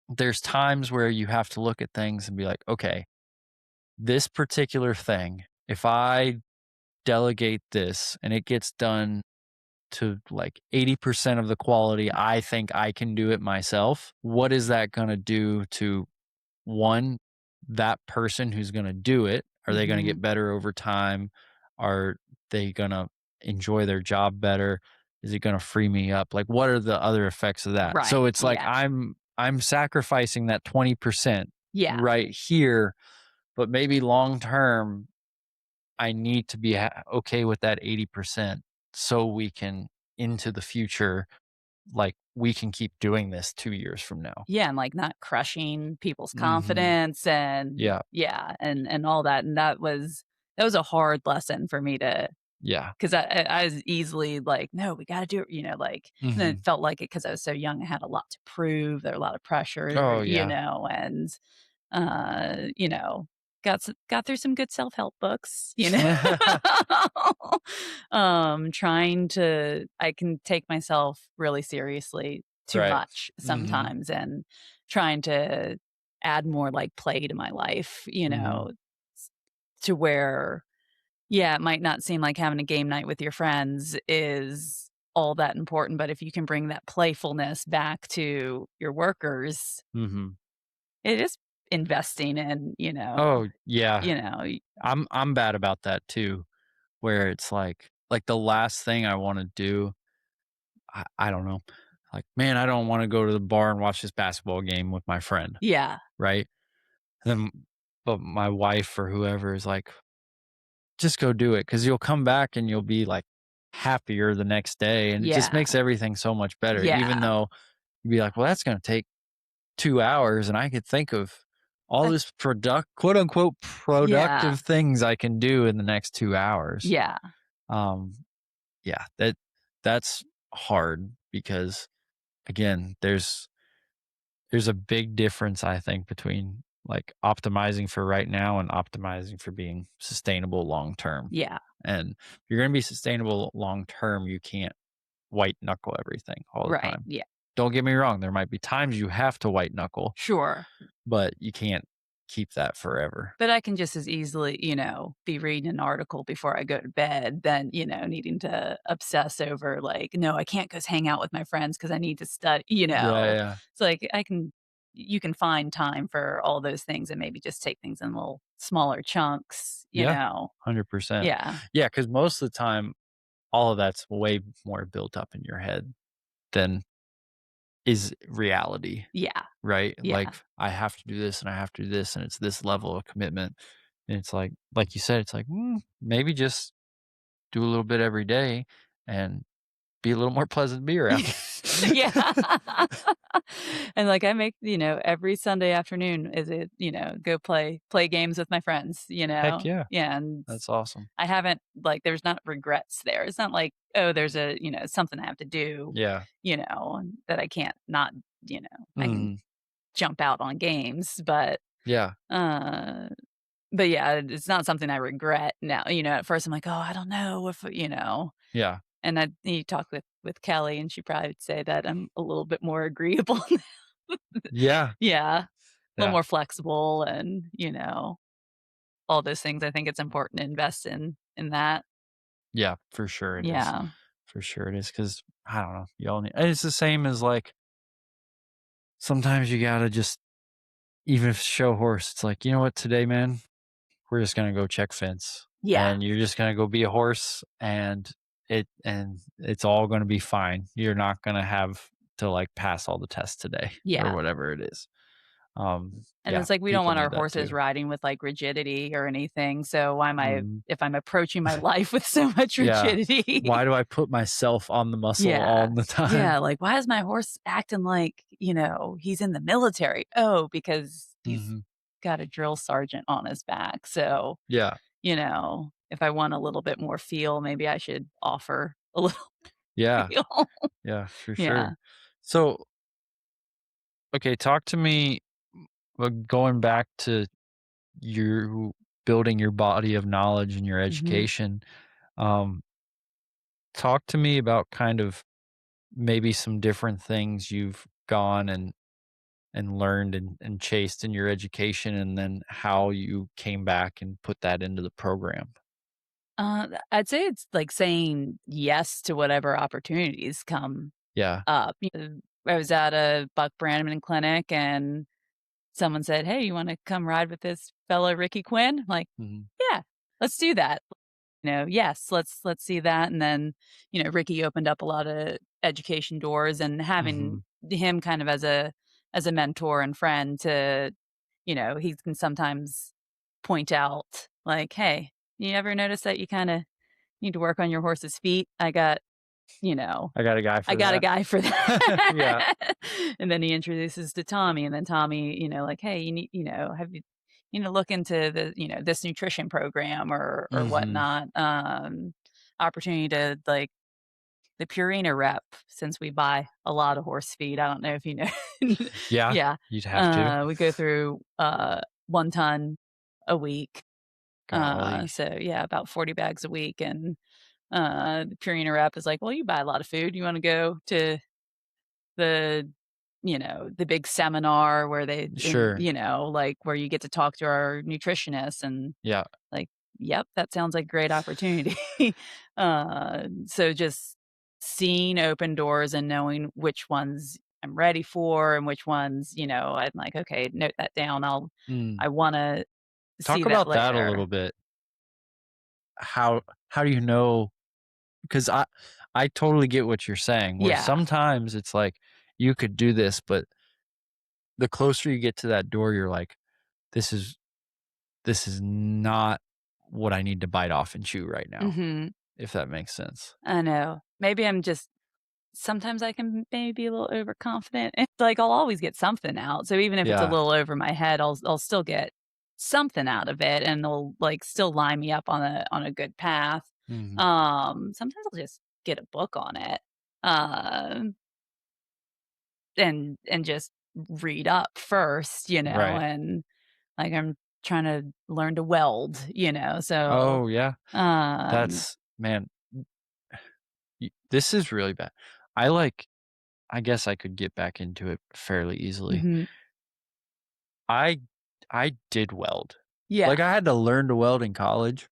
there's times where you have to look at things and be like, okay, this particular thing, if I delegate this and it gets done to like 80% of the quality I think I can do it myself, what is that going to do to one, that person who's going to do it? Are they going to Mhm. get better over time? Are they going to enjoy their job better? Is it going to free me up? Like what are the other effects of that? So Right. it's like Yeah. I'm sacrificing that 20% Yeah. right here, but maybe long term I need to be okay with that 80% so we can into the future, like we can keep doing this 2 years from now. Yeah, and, like, not crushing people's Mhm. confidence and Yeah. yeah, and all that, and that was a hard lesson for me to Yeah. 'cause I was easily like, "No, we gotta do it," and then it Mhm. felt like it because I was so young, I had a lot to prove, there a lot of pressure, Oh, yeah. and, uh, you know, got through some good self-help books, trying to I can take myself really seriously too Right. much Mhm. sometimes and trying to add more, like, play to my life, Mhm. s to where yeah, it might not seem like having a game night with your friends is all that important, but if you can bring that playfulness back to your workers, Mhm. it is investing in, Oh, yeah. y I'm bad about that too, where it's like the last thing I wanna do, I don't know, like, "Man, I don't wanna go to the bar and watch this basketball game with my friend," yeah, right? And then but my wife or whoever is like, "Just go do it, because 'cause you'll come back and you'll be, like, happier the next day, and it just yeah, makes everything so much better," yeah, even though you'd be like, "Well, that's gonna take 2 hours, and I could think of all uh, this quote, unquote, yeah, productive things I can do in the next 2 hours." yeah, Um, yeah, that's hard because, again, there's a big difference, I think, between, like, optimizing for right now and optimizing for being sustainable long term. yeah, And if you're gonna be sustainable long term, you can't white knuckle everything all the right, time. yeah. don't get me wrong, there might be times you have to white knuckle, Sure. but you can't keep that forever. But I can just as easily, be reading an article before I go to bed than, needing to obsess over like, "No, I can't go hang out with my friends because I need to study," Yeah, yeah. It's like you can find time for all those things and maybe just take things in little smaller chunks, Yeah, 100%. Yeah. Yeah, because most of the time, all of that's way more built up in your head than is reality, Yeah. right? Yeah. Like, I have to do this and I have to do this, and it's this level of commitment. And it's like you said, it's like, maybe just do a little bit every day and be a little more pleasant to be around. Yeah. And, like, I make every Sunday afternoon is it, go play games with my friends, Heck yeah. Yeah, and That's awesome. I haven't like, there's not regrets there. It's not like, "Oh, there's something I have to do," Yeah. and that I can't not, I can Mhm. jump out on games, Yeah. uh but yeah, it's not something I regret now, at first I'm like, "Oh, I don't know if," Yeah. and you talk with Kelly, and she probably would say that I'm a little bit more agreeable now. Yeah. Yeah, a little Yeah. more flexible and, all those things. I think it's important to invest in that. Yeah, for sure it is. Yeah. For sure it is. Because I don't know, you all need it's the same as, like, sometimes you gotta just even if show horse, it's like, "You know what, today, man? We're just gonna go check fence, Yeah. and you're just gonna go be a horse, and it's all gonna be fine. You're not gonna have to, like, pass all the tests today," or Yeah. whatever it is. And Yeah, it's like we don't people want our need that horses too. riding with, like, rigidity or anything, so why am I Mhm. if I'm approaching my life with so much Yeah. rigidity. Why do I put myself on the muscle all Yeah. the time? Yeah, like, why is my horse acting like, he's in the military? Oh, because he's Mhm. got a drill sergeant on his back, so, Yeah. if I want a little bit more feel, maybe I should offer a little Yeah. feel. Yeah, for Yeah. sure. So, okay, talk to me, going back to you building your body of knowledge and your Mhm. education, um, talk to me about kind of maybe some different things you've gone and learned and chased in your education, and then how you came back and put that into the program. I'd say it's like saying yes to whatever opportunities come Yeah. up. I was at a Buck Brannaman clinic and someone said, "Hey, you wanna come ride with this fellow Ricky Quinn?" I'm like, Mhm. "Yeah, let's do that." Yes, let's see that, and then, Ricky opened up a lot of education doors, and having Mhm. him kind of as a mentor and friend to he can sometimes point out like, "Hey, you ever notice that you kinda need to work on your horse's feet? You know, I got a guy I for got a that. guy for Yeah. that." And then he introduces to Tommy, and then Tommy, like, "Hey, you need have you look into the this nutrition program or Mhm. whatnot." Opportunity to, like the Purina rep, since we buy a lot of horse feed, I don't know if you know. Yeah, Yeah, you'd have to. we go through, 1 ton a week, Golly. so yeah, about 40 bags a week, and the Purina rep is like, "Well, you buy a lot of food. You wanna go to the the big seminar where they Sure. like, where you get to talk to our nutritionist," and, Yeah. like, "Yep, that sounds like a great opportunity." So just seeing open doors and knowing which ones I'm ready for and which ones, I'm like, "Okay, note that down. Mm. I wanna see Talk that about that a little later." bit. How do you know? Because I totally get what you're saying, where Yeah. sometimes it's like, you could do this, but the closer you get to that door, you're like, "This is this is not what I need to bite off and chew right now," Mhm. if that makes sense. I know. Maybe I'm just sometimes I can maybe be a little overconfident. It's like I'll always get something out. So even if it's a Yeah. little over my head, I'll still get something out of it, and they'll like still line me up on a good path. Mhm. Sometimes I'll just get a book on it, um, and just read up first, Right. and like I'm trying to learn to weld, so Oh, yeah. um, That's man, this is really bad. I like I guess I could get back into it fairly easily. Mhm. I I did weld. Yeah. Like, I had to learn to weld in college.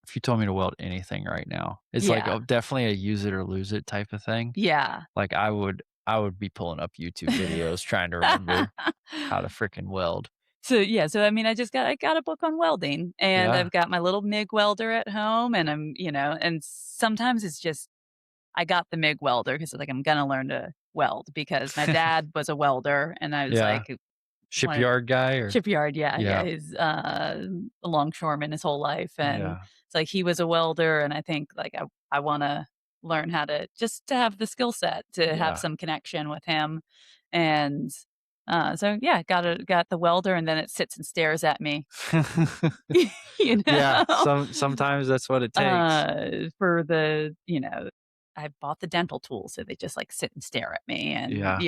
If you told me to weld anything right now, it's like, Yeah. oh, definitely a use it or lose it type of thing. Yeah. Like, I would be pulling up YouTube videos trying to remember how to fricking weld. So, yeah, so, I mean, I got a book on welding, and Yeah. I've got my little MIG welder at home, and and sometimes it's just I got the MIG welder because like, I'm gonna learn to weld because my dad was a welder, and I was Yeah. like, wanted Shipyard guy or shipyard, yeah, yeah, yeah. he's, a longshoreman his whole life, and Yeah. it's like he was a welder, and I think, like, I wanna learn how to just to have the skill set to have Yeah. some connection with him, and, so, yeah, got the welder, and then it sits and stares at me, you Yeah, know? sometimes that's what it takes. For the I bought the dental tools, so they just, like, sit and stare at me and, Yeah.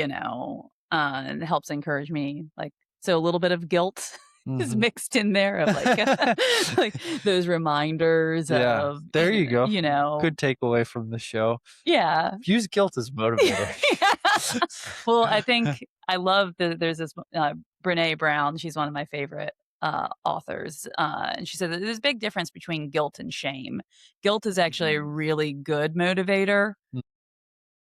and it helps encourage me, like so a little bit of guilt is Mhm. mixed in there of, like, like, those reminders Yeah, of, there you go. you know. Good takeaway from the show. Yeah. Use guilt as motivator. Yeah. Well, I think I love there's this, Brené Brown, she's one of my favorite, authors, and she said that there's a big difference between guilt and shame. Guilt is actually a Mhm. really good motivator. Mm,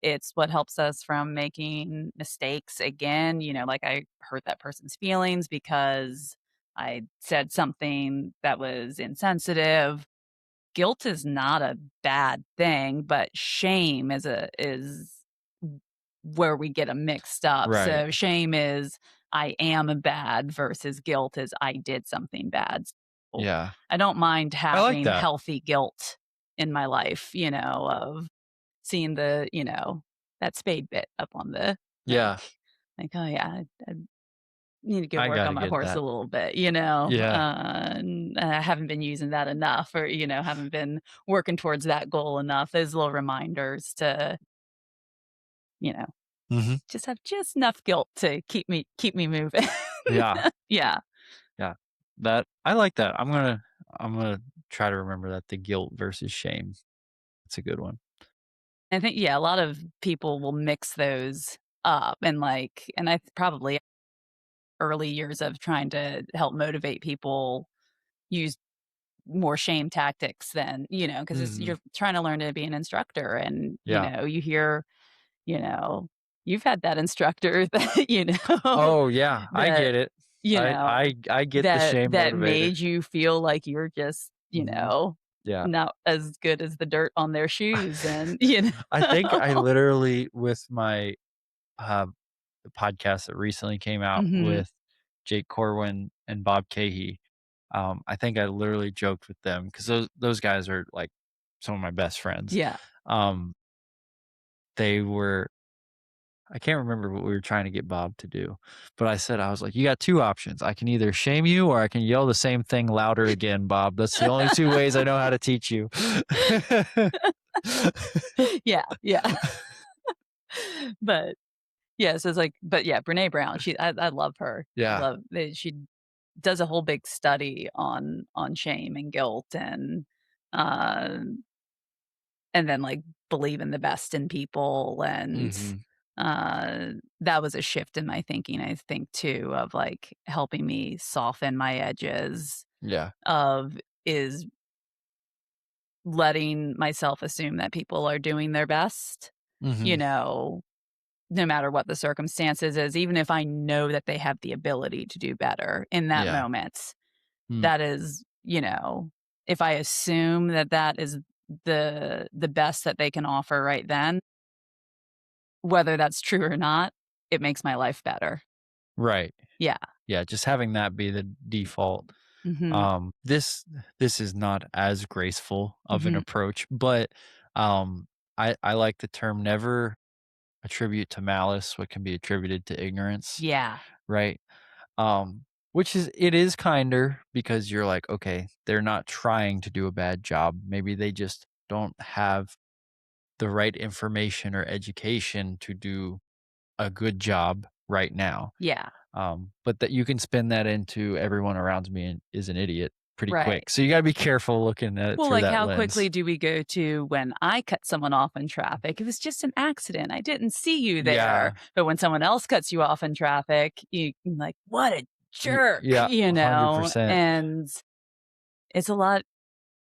It's what helps us from making mistakes again, like, I hurt that person's feelings because I said something that was insensitive. Guilt is not a bad thing, but shame is where we get 'em mixed up. right. So shame is I am bad versus guilt is I did something bad. So Yeah. I don't mind I like having that. healthy guilt in my life, of seeing that spade bit up on the Yeah, like, "Oh, yeah, I need to go I work on gotta my get horse a that. little bit," Yeah. and I haven't been using that enough or, haven't been working towards that goal enough. Those little reminders to, you know, Mhm. just have just enough guilt to keep me moving. Yeah, Yeah. yeah. That I like that. I'm gonna try to remember that, the guilt versus shame. It's a good one. I think, yeah, a lot of people will mix those up and I probably early years of trying to help motivate people use more shame tactics than, because Mhm. you're trying to learn to be an instructor and, Yeah. you hear, you know, you've had that instructor that, Oh, yeah, I that, get it. you I know, I I get the that shame that motivator. made you feel like you're just, Mhm. Yeah. not as good as the dirt on their shoes and, I think I literally with my, uh, podcast that recently came out Mhm. with Jake Corwin and Bob Kahee, I think I literally joked with them because those guys are, like, some of my best friends. Yeah. Um, they were I can't remember what we were trying to get Bob to do, but I was like, "You got 2 options. I can either shame you or I can yell the same thing louder again, Bob. That's the only 2 ways I know how to teach you." Yeah, yeah. But, yeah, so it's like but, yeah, Brené Brown, I love her. I Yeah. love that she does a whole big study on shame and guilt um, and then, like, believing the best in people, and, Mhm. that was a shift in my thinking, I think, too, of, like, helping me soften my edges Yeah. of is letting myself assume that people are doing their best, you Mhm. know, no matter what the circumstances is, even if I know that they have the ability to do better in that Yeah. moment, Mm. that is, if I assume that that is the best that they can offer right then, whether that's true or not, it makes my life better. Right. Yeah. Yeah, just having that be the default. Mhm. This is not as graceful of an Mhm. approach, but, I like the term never attribute to malice what can be attributed to ignorance, Yeah. right? Which it is kinder because you're like, "Okay, they're not trying to do a bad job. Maybe they just don't have the right information or education to do a good job right now." Yeah. But that you can spin that into everyone around me is an idiot. pretty Right. quick. So you gotta be careful looking at it Well, through like, that how lens. quickly do we go to when I cut someone off in traffic? It was just an accident. I didn't see you there. Yeah. But when someone else cuts you off in traffic, you're like, "What a jerk," Yeah, you know? 100%. And it's a lot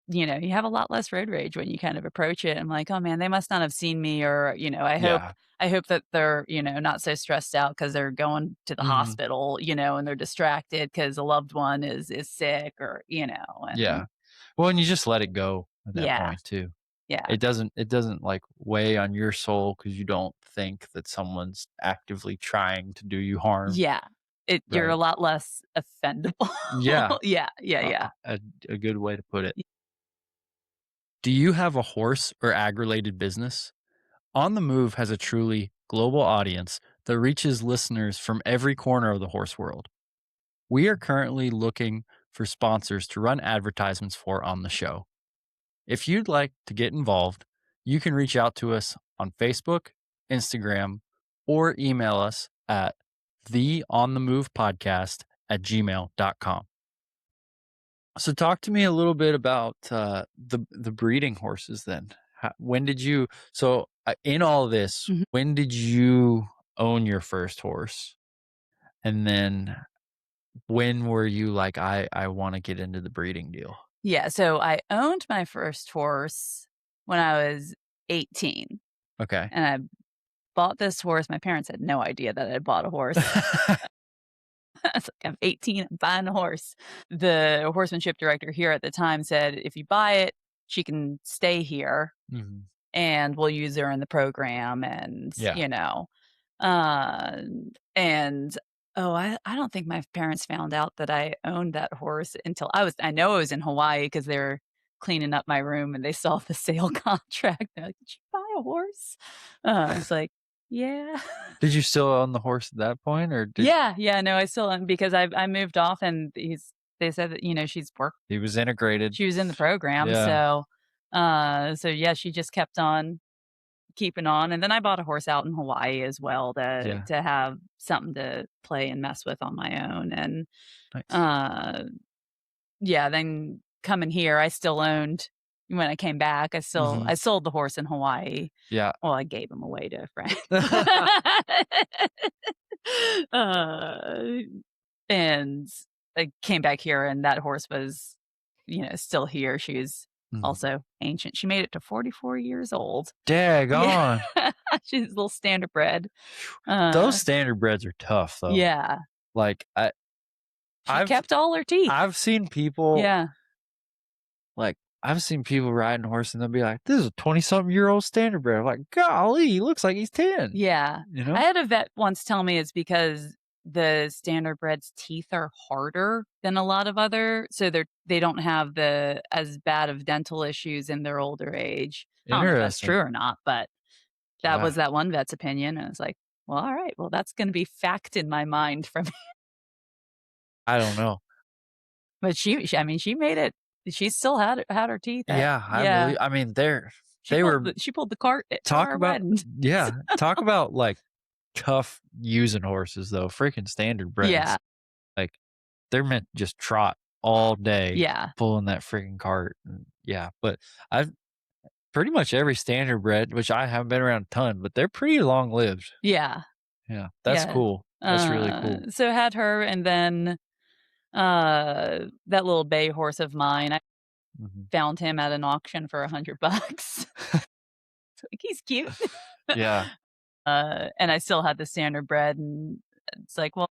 you have a lot less road rage when you kind of approach it. I'm like, "Oh, man, they must not have seen me," or, Yeah. I hope that they're, not so stressed out because 'cause they're going to the Mhm. hospital, and they're distracted because a loved one is sick or, Yeah. and Well, and you just let it go at that yeah, point too. yeah. It doesn't, like, weigh on your soul because you don't think that someone's actively trying to do you harm, Yeah. You're a right? lot less offendable. Yeah. Yeah, yeah, A yeah. a good way to put it. Do you have a horse or ag-related business? On the Move has a truly global audience that reaches listeners from every corner of the horse world. We are currently looking for sponsors to run advertisements for on the show. If you'd like to get involved, you can reach out to us on Facebook, Instagram, or email us at theonthemovepodcast@gmail.com. So talk to me a little bit about the breeding horses then. When did you in all this, Mhm. when did you own your first horse? And then when were you like, I want to get into the breeding deal? Yeah, so I owned my first horse when I was 18, Okay. and I bought this horse. My parents had no idea that I bought a horse. I was like, "I'm 18, I'm buying a horse." The horsemanship director here at the time said, "If you buy it, she can stay here, Mhm. and we'll use her in the program," and, Yeah. uh, and, oh, I don't think my parents found out that I owned that horse until I know I was in Hawaii because they were cleaning up my room, and they saw the sale contract. They're like, "Did you buy a horse?" I was like, "Yeah." Did you still own the horse at that point, or did Yeah, yeah, no, I still am because I moved off and they said that, he was integrated? she was in the program, Yeah. so yeah, she just kept on keeping on, and then I bought a horse out in Hawaii as well Yeah. to have something to play and mess with on my own, and, Nice. uh, yeah, then coming here, I still owned when I came back, Mhm. I sold the horse in Hawaii. Yeah. Well, I gave him away to a friend. Uh And I came back here and that horse was, still here. She's Mhm. also ancient. She made it to 44 years old. Yeah. Daggone. She's a little standardbred. Those Uh, standard breds are tough though. yeah. Like, She I've kept all her teeth. I've seen people Yeah. like, I've seen people riding a horse and they'll be like, "This is a 20-something-year-old standardbred." I'm like, "Golly, he looks like he's 10." Yeah. You I know? had a vet once tell me it's because the standardbred's teeth are harder than a lot of other so they don't have the as bad of dental issues in their older age. I don't know if that's Interesting. true or not, but that Yeah. was that one vet's opinion, and I was like, "Well, alright, well, that's gonna be fact in my mind from" I don't know. but I mean, she made it. She still had her teeth, Yeah, yeah. I mean, they were She pulled the cart for talk our about wedding. yeah, talk about, like, tough using horses though, freaking Yeah, standardbreds. Like, they're meant to just trot all day yeah, pulling that freaking cart, and yeah, but I've pretty much every standardbred, which I haven't been around a ton, but they're pretty long-lived. yeah, Yeah, that's yeah. cool. That's really cool. So had her, and then, that little bay horse of mine, I Mhm. found him at an auction for $100. Like, he's cute. Yeah. And I still had the standardbred, and it's like, well,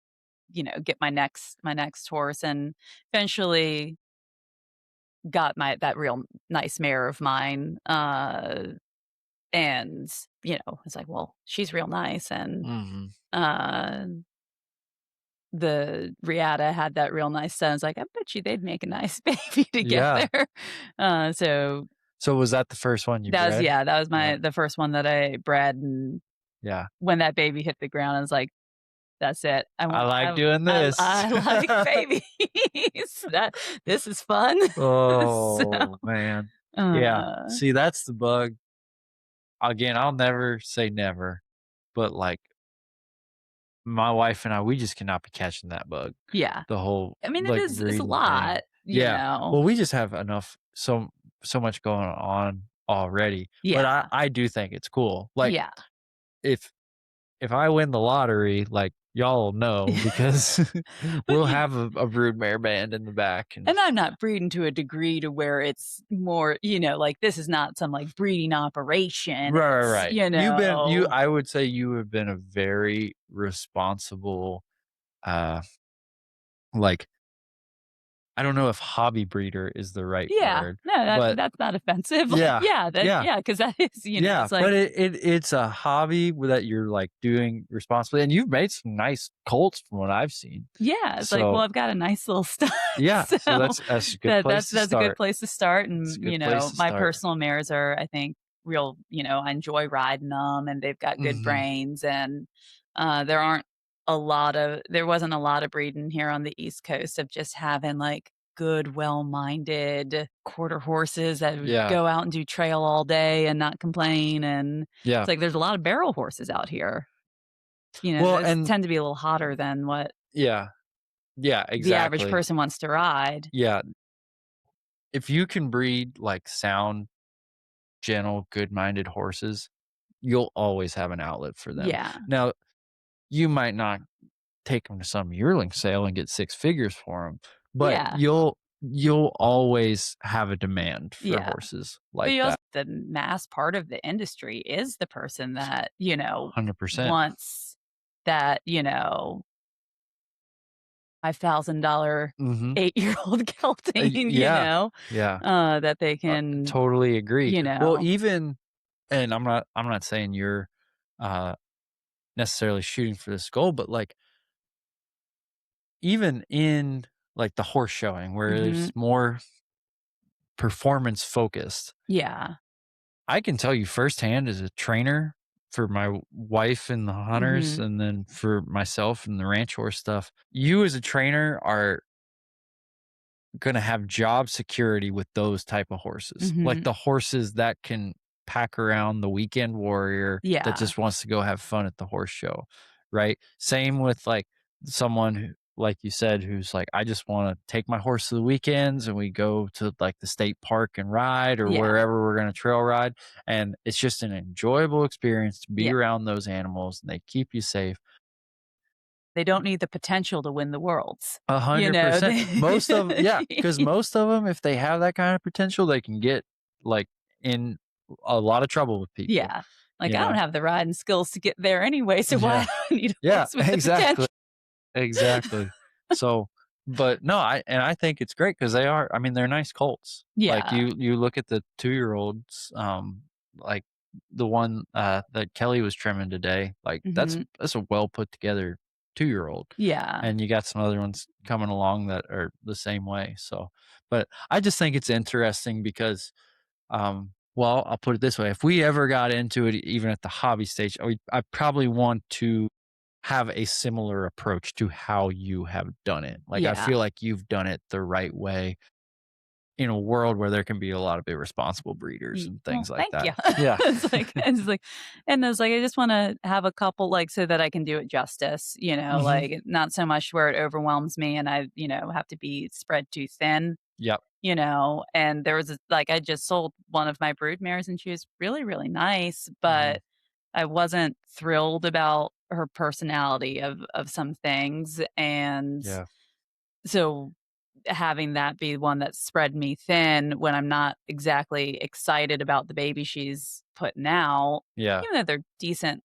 get my next horse, and eventually got that real nice mare of mine, and, it's like, well, she's real nice, and, Mhm. uh, the Riata had that real nice son. I was like, "I bet you they'd make a nice baby Yeah. together." So So was that the first one you bred? that was Yeah. the first one that I bred, and Yeah. when that baby hit the ground, I was like, "That's it. I like doing this. I like babies. That this is fun." So, Oh, man. Yeah. uh, See, that's the bug. Again, I'll never say never, but, like, my wife and I, we just cannot be catching that bug. yeah. The whole, I mean, like, it's a breeding thing. lot. Yeah. Well, we just have so much going on already. But Yeah. I do think it's cool. Like, Yeah. if I win the lottery, like, y'all will know because But we'll have a broodmare band in the back and I'm not breeding to a degree to where it's more, like, this is not some, like, breeding operation. It's, right. I would say you have been a very responsible, uh, like, I don't know if hobby breeder is the right yeah. word, No, but that's not offensive. Like, yeah, yeah. yeah, because that is, Yeah, it's like, but it's a hobby that you're, like, doing responsibly, and you've made some nice colts from what I've seen. yeah, it's like, well, So, I've got a nice little stud, yeah, so so that's a good place to that's a good start. place to start, It's a and, good place to my start. personal mares are, I think, real, I enjoy riding them, and they've got good Mhm. brains, and, there wasn't a lot of breeding here on the East Coast of just having, like, good, well-minded quarter horses that would Yeah, go out and do trail all day and not complain, and yeah. it's like there's a lot of barrel horses out here. Well, Those and tend to be a little hotter than what yeah, yeah, the average exactly. person wants to ride. Yeah, if you can breed, like, sound, gentle, good-minded horses, you'll always have an outlet for them. Yeah. Now, you might not take them to some yearling sale and get 6 figures for them, but Yeah. you'll always have a demand for Yeah. horses But like you also that. the mass part of the industry is the person that, 100%. wants that, $5,000 Mhm. 8-year-old gelding, Yeah, yeah, that they can, totally agree. you Well, know even and I'm not saying you're, uh, necessarily shooting for this goal, but, like, even in, like, the horse showing where Mhm. there's more performance focused, Yeah. I can tell you firsthand as a trainer for my wife and the hunters, Mhm. and then for myself and the ranch horse stuff, you as a trainer are gonna have job security with those type of horses. Like Mhm. the horses that can pack around the weekend warrior that Yeah. just wants to go have fun at the horse show, right? Same with like someone who, like you said, who's like, I just want to take my horse to the weekends and we go to like the state park and ride or Yeah. wherever we're going to trail ride. And it's just an enjoyable experience to be Yeah. around those animals and they keep you safe. They don't need the potential to win the worlds. You know, 100%. Most of yeah, because most of them, if they have that kind of potential, they can get, like, in a lot of trouble with people, Yeah. Like, you I don't know? have the riding skills to get there anyway, so why Yeah. do I need a Yeah, horse with the exactly, potential? exactly. So but no, I think it's great because I mean, they're nice colts. Like, Yeah. you look at the two-year-olds, like, the one, that Kelly was trimming today, like, Mhm. that's a well put together two-year-old. Yeah. And you got some other ones coming along that are the same way. So, but I just think it's interesting because, well, I'll put it this way: if we ever got into it, even at the hobby stage, I probably want to have a similar approach to how you have done it. Like I Yeah. feel like you've done it the right way in a world where there can be a lot of irresponsible breeders and Well, things like thank that. you. Yeah. It's like, I just wanna have a couple, like, so that I can do it justice, Hmm. like, not so much where it overwhelms me and I, have to be spread too thin, Yep. and there was like, I just sold one of my brood mares and she was really, really nice, Hmm. but I wasn't thrilled about her personality of some things, and Yeah. so having that be one that spread me thin when I'm not exactly excited about the baby she's putting out, Yeah. even though they're decent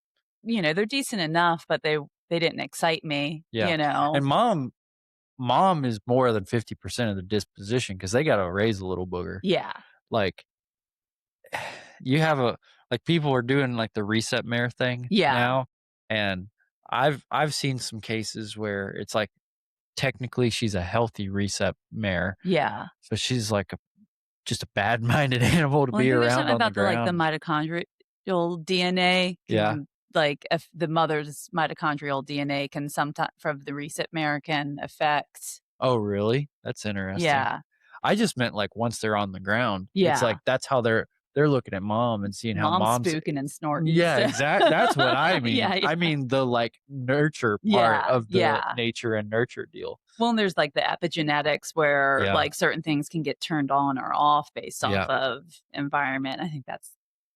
enough, but they didn't excite me, Yeah. And mom is more than 50% of the disposition because they gotta raise a little booger. Yeah. Like, you have a like, people are doing, like, the reset mare thing Yeah. now, and I've seen some cases where it's, like, technically she's a healthy reset mare, Yeah. so she's, like, just a bad-minded animal to Well, I be think there's around something on the about the ground. mitochondrial DNA Yeah. can, like, if the mother's mitochondrial DNA can sometime from the recip mare can affect. Oh, really? That's interesting. Yeah. I just meant, like, once they're on the ground, it's Yeah. like, that's how they're they're looking at mom and seeing how Mom's mom's spooking and snorting. yeah, So. exact that's what I mean. Yeah, yeah. I mean the like nurture part Yeah, of the yeah. nature and nurture deal. Well, and there's like the epigenetics where Yeah. like certain things can get turned on or off based off Yeah. of environment. I think that's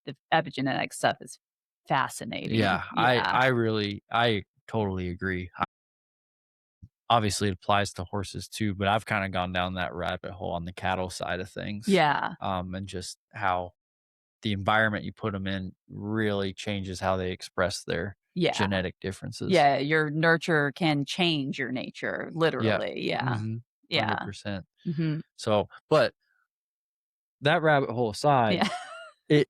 the epigenetic stuff is fascinating. Yeah. Yeah. I totally agree. Obviously, it applies to horses too, but I've kind of gone down that rabbit hole on the cattle side of things. Yeah. And just how the environment you put them in really changes how they express their Yeah. genetic differences. Yeah, your nurture can change your nature, Yeah. literally. Yeah. Yeah. 100%. Mhm. So, but that rabbit hole aside, Yeah. it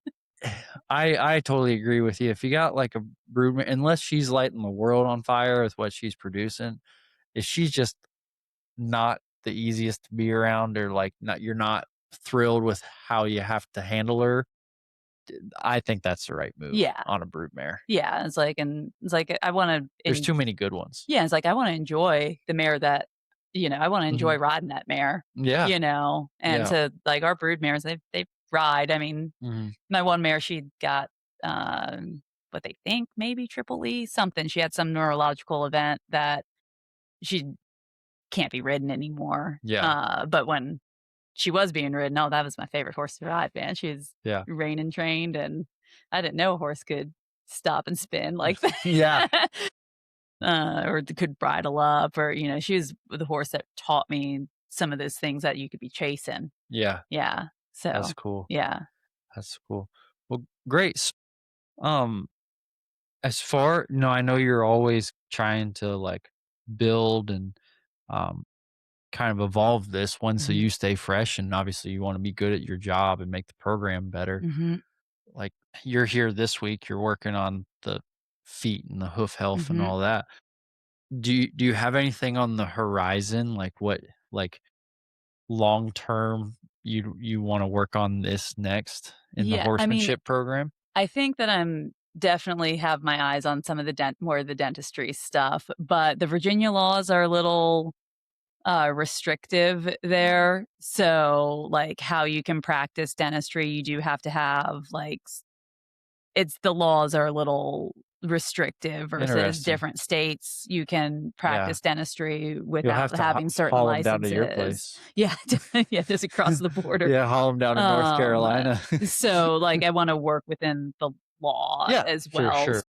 I totally agree with you. If you got like a brood, unless she's lighting the world on fire with what she's producing, if she's just not the easiest to be around, or like not you're not thrilled with how you have to handle her, I think that's the right move Yeah. on a broodmare. Yeah, it's like I wanna There's too many good ones. yeah, it's like I wanna enjoy the mare that I wanna enjoy Mhm. riding that mare, Yeah. and Yeah. to like our brood mares, they ride. I mean, Mhm. my one mare, she got, what they think maybe triple E something. She had some neurological event that she can't be ridden anymore. Yeah. But when she was being ridden, oh, that was my favorite horse to ride, man. She was Yeah. rein and trained, and I didn't know a horse could stop and spin like that. Yeah. Or could bridle up, or she was the horse that taught me some of those things that you could be chasing. Yeah. Yeah. That's So, cool. yeah. That's cool. Well, great. Um, as far I know you're always trying to like build and um kind of evolve this one so Mhm. you stay fresh, and obviously you want to be good at your job and make the program better. Mhm. Like you're here this week, you're working on the feet and the hoof health and Mhm. all that. Do you have anything on the horizon, like what, like long term, you want to work on this next in the Yeah, I mean, horsemanship program? I think that I'm definitely have my eyes on some of the more of the dentistry stuff, but the Virginia laws are a little restrictive there. So, like how you can practice dentistry, you do have to have like it's the laws are a little restrictive versus Interesting. different states. You can Yeah. practice dentistry You'll without have to having certain haul them down to your licenses. place. Yeah, yeah, just across the border. Yeah, haul them down to North Um, Carolina. so like I want to work within the law Yeah, as for well. sure.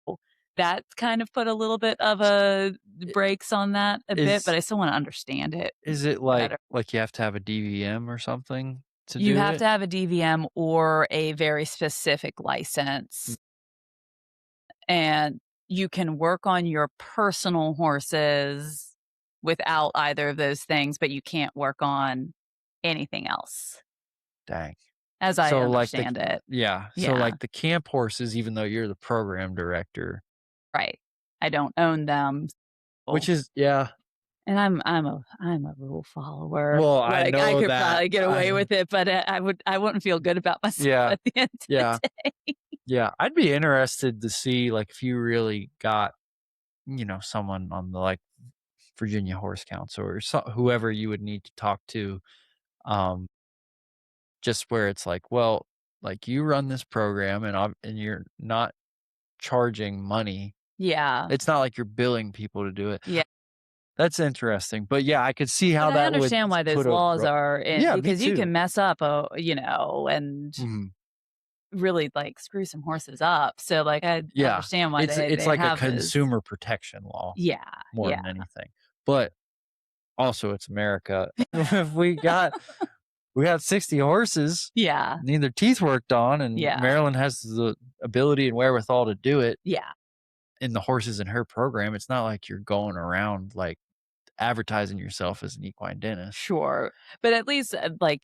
So that kind of put a little bit of a brakes on that a bit, but Is I still want to understand it is it better. like you have to have a DVM or something to You do have it? to have a DVM or a very specific Mm. license, and you can work on your personal horses without either of those things, but you can't work on anything else, Dang. as I So like the understand it. yeah, so Yeah, like the camp horses, even though you're the program director, right. I don't own them, which so is yeah. and I'm a rule follower. Well, I Like, I know could that probably get away with it, but, I wouldn't feel good about myself yeah, at the end of yeah, the day. yeah. I'd be interested to see like if you really got, someone on the like Virginia Horse Council or whoever you would need to talk to, um, just where it's like, well, like you run this program and you're not charging money. Yeah. It's not like you're billing people to do it. Yeah. That's interesting. But yeah, I could see But how I that would understand why those put a laws are in yeah, me because you too. can mess up, and Mhm. really, like, screw some horses up. So, like, I Yeah. understand why It's they like a have this. consumer protection law Yeah, more yeah, than anything. But also it's America. If we got 60 horses, yeah, need their teeth worked on, and yeah, Maryland has the ability and wherewithal to do it yeah, in the horses in her program. It's not like you're going around like advertising yourself as an equine dentist. sure. But at least, like,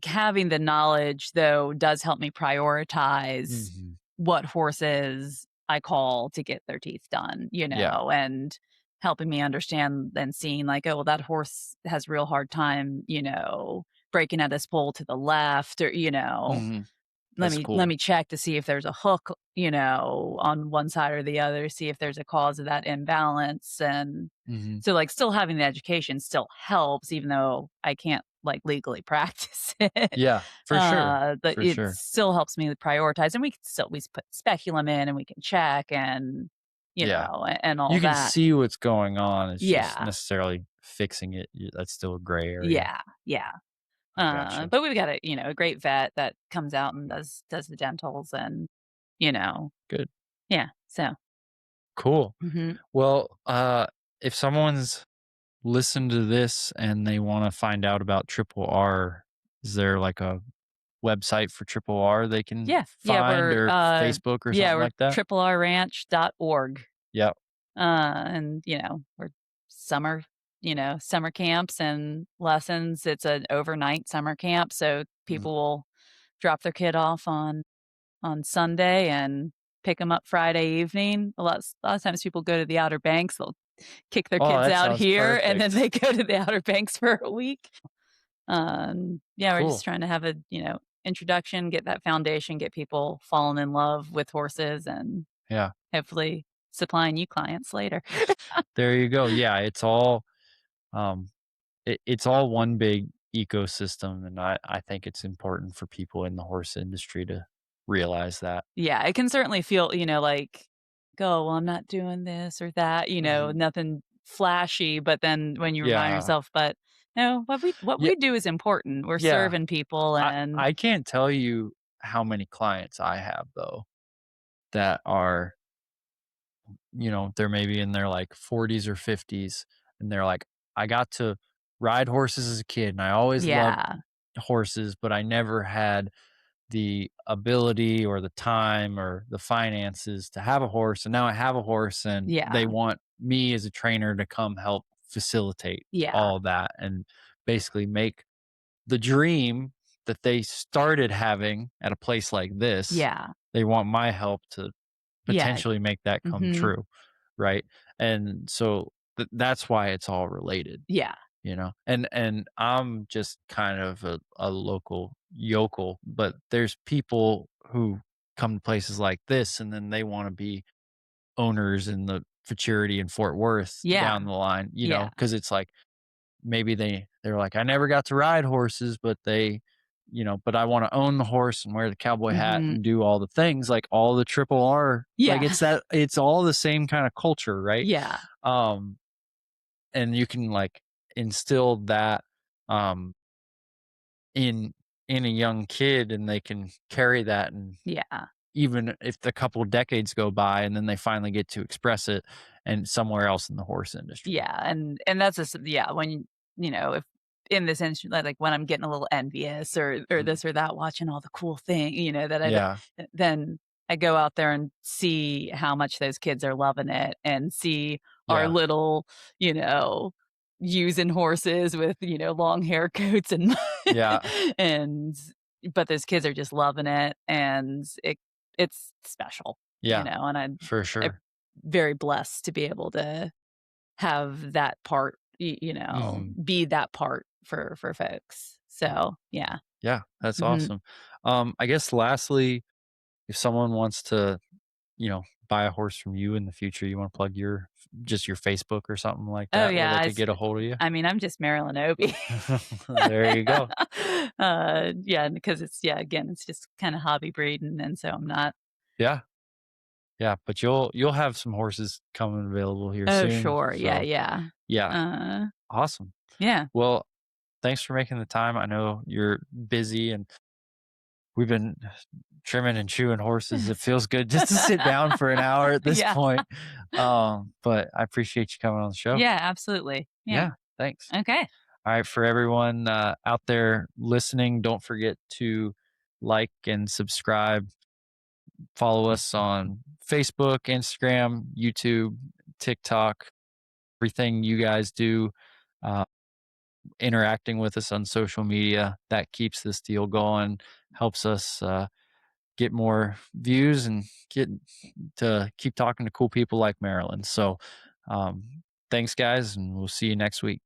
having the knowledge, though, does help me prioritize Mhm. what horses I call to get their teeth done, Yeah. and helping me understand and seeing like, oh, well, that horse has real hard time, breaking at this pole to the left or, Mhm. let That's me cool. check to see if there's a hook, on one side or the other, see if there's a cause of that imbalance, and Mhm. so, like, still having the education still helps even though I can't, like, legally practice it. Yeah, for sure, But for it sure. still helps me prioritize, and we can still we put speculum in, and we can check and, Yeah. and all You can that. see what's going on, it's just Yeah. necessarily fixing it, that's still a gray area. Yeah, yeah. I gotcha. But we've got a great vet that comes out and does the dentals and, you know Good. yeah, so Cool. mhm. Well, if someone's listened to this and they wanna find out about Triple R, is there, like, a website for Triple R they can Yeah, yeah, find or Facebook or something we're like that? triplrranch.org. Yep. And, we're summer summer camps and lessons. It's an overnight summer camp, so Mhm. people will drop their kid off on Sunday and pick them up Friday evening. A lot of times people go to the Outer Banks, they'll kick their Oh, kids that out sounds here, and then perfect. they go to the Outer Banks for a week. Yeah, we're just Cool. trying to have a, introduction, get that foundation, get people falling in love with horses, and Yeah. hopefully supplying you clients later. There you go. Yeah, it's all, um, it's all one big ecosystem, and I think it's important for people in the horse industry to realize that. Yeah, it can certainly feel, like, "Oh, well, I'm not doing this or that," Mhm. nothing flashy, but then when you remind Yeah. yourself, "But, no, what Yeah, we do is important. We're yeah. serving people I and" I can't tell you how many clients I have, though, that are, they're maybe in their, like, 40s or 50s, and they're like, "I got to ride horses as a kid, and I always loved Yeah, horses, but I never had the ability or the time or the finances to have a horse, and now I have a horse, and they yeah, want me as a trainer to come help facilitate yeah, all of that and basically make the dream that they started having at a place like this, yeah, they want my help to yeah, potentially make that come mhm, true, right? And so that's why it's all related, yeah, and I'm just kind of a local yokel, but there's people who come to places like this and then they want to be owners in the futurity in Fort Worth yeah, down the line, yeah, because it's like maybe they're like, I never got to ride horses, but but I want to own the horse and wear the cowboy hat mhm, and do all the things like all the Triple R, like yeah, it's all the same kind of culture, right? yeah, um and you can like instill that um in a young kid, and they can carry that, and yeah. even if a couple decades go by and then they finally get to express it and somewhere else in the horse industry. Yeah, and that's just yeah, when if in this instance, like when I'm getting a little envious or Mhm. this or that, watching all the cool thing, that Yeah, then I go out there and see how much those kids are loving it and see our yeah, little, you know, using horses with, long haircoats and yeah, and but those kids are just loving it and it's special, yeah, and for I'm sure. very blessed to be able to have that part, Mhm. be that part for folks. So, yeah. Yeah, that's Mhm. awesome. I guess lastly, if someone wants to, buy a horse from you in the future, you want to plug just your Facebook or something like Oh, that where they yeah, could get a hold of you? I mean, I'm just Marilyn Obie. There you go. Yeah, because it's yeah, again, it's just kinda hobby breeding, and so I'm not Yeah. Yeah, but you'll have some horses coming available here Oh, soon. sure, yeah, So, yeah. yeah, Uh, awesome. yeah. Well, thanks for making the time. I know you're busy, and we've been trimming and chewing horses. It feels good just to sit down for an hour at this Yeah. point. But I appreciate you coming on the show. Yeah, absolutely. Yeah. Yeah, thanks. Okay. All right, for everyone out there listening, don't forget to like and subscribe. Follow us on Facebook, Instagram, YouTube, TikTok, everything you guys do, uh, interacting with us on social media. That keeps this deal going, helps us get more views and get to keep talking to cool people like Marilyn. So, thanks, guys, and we'll see you next week.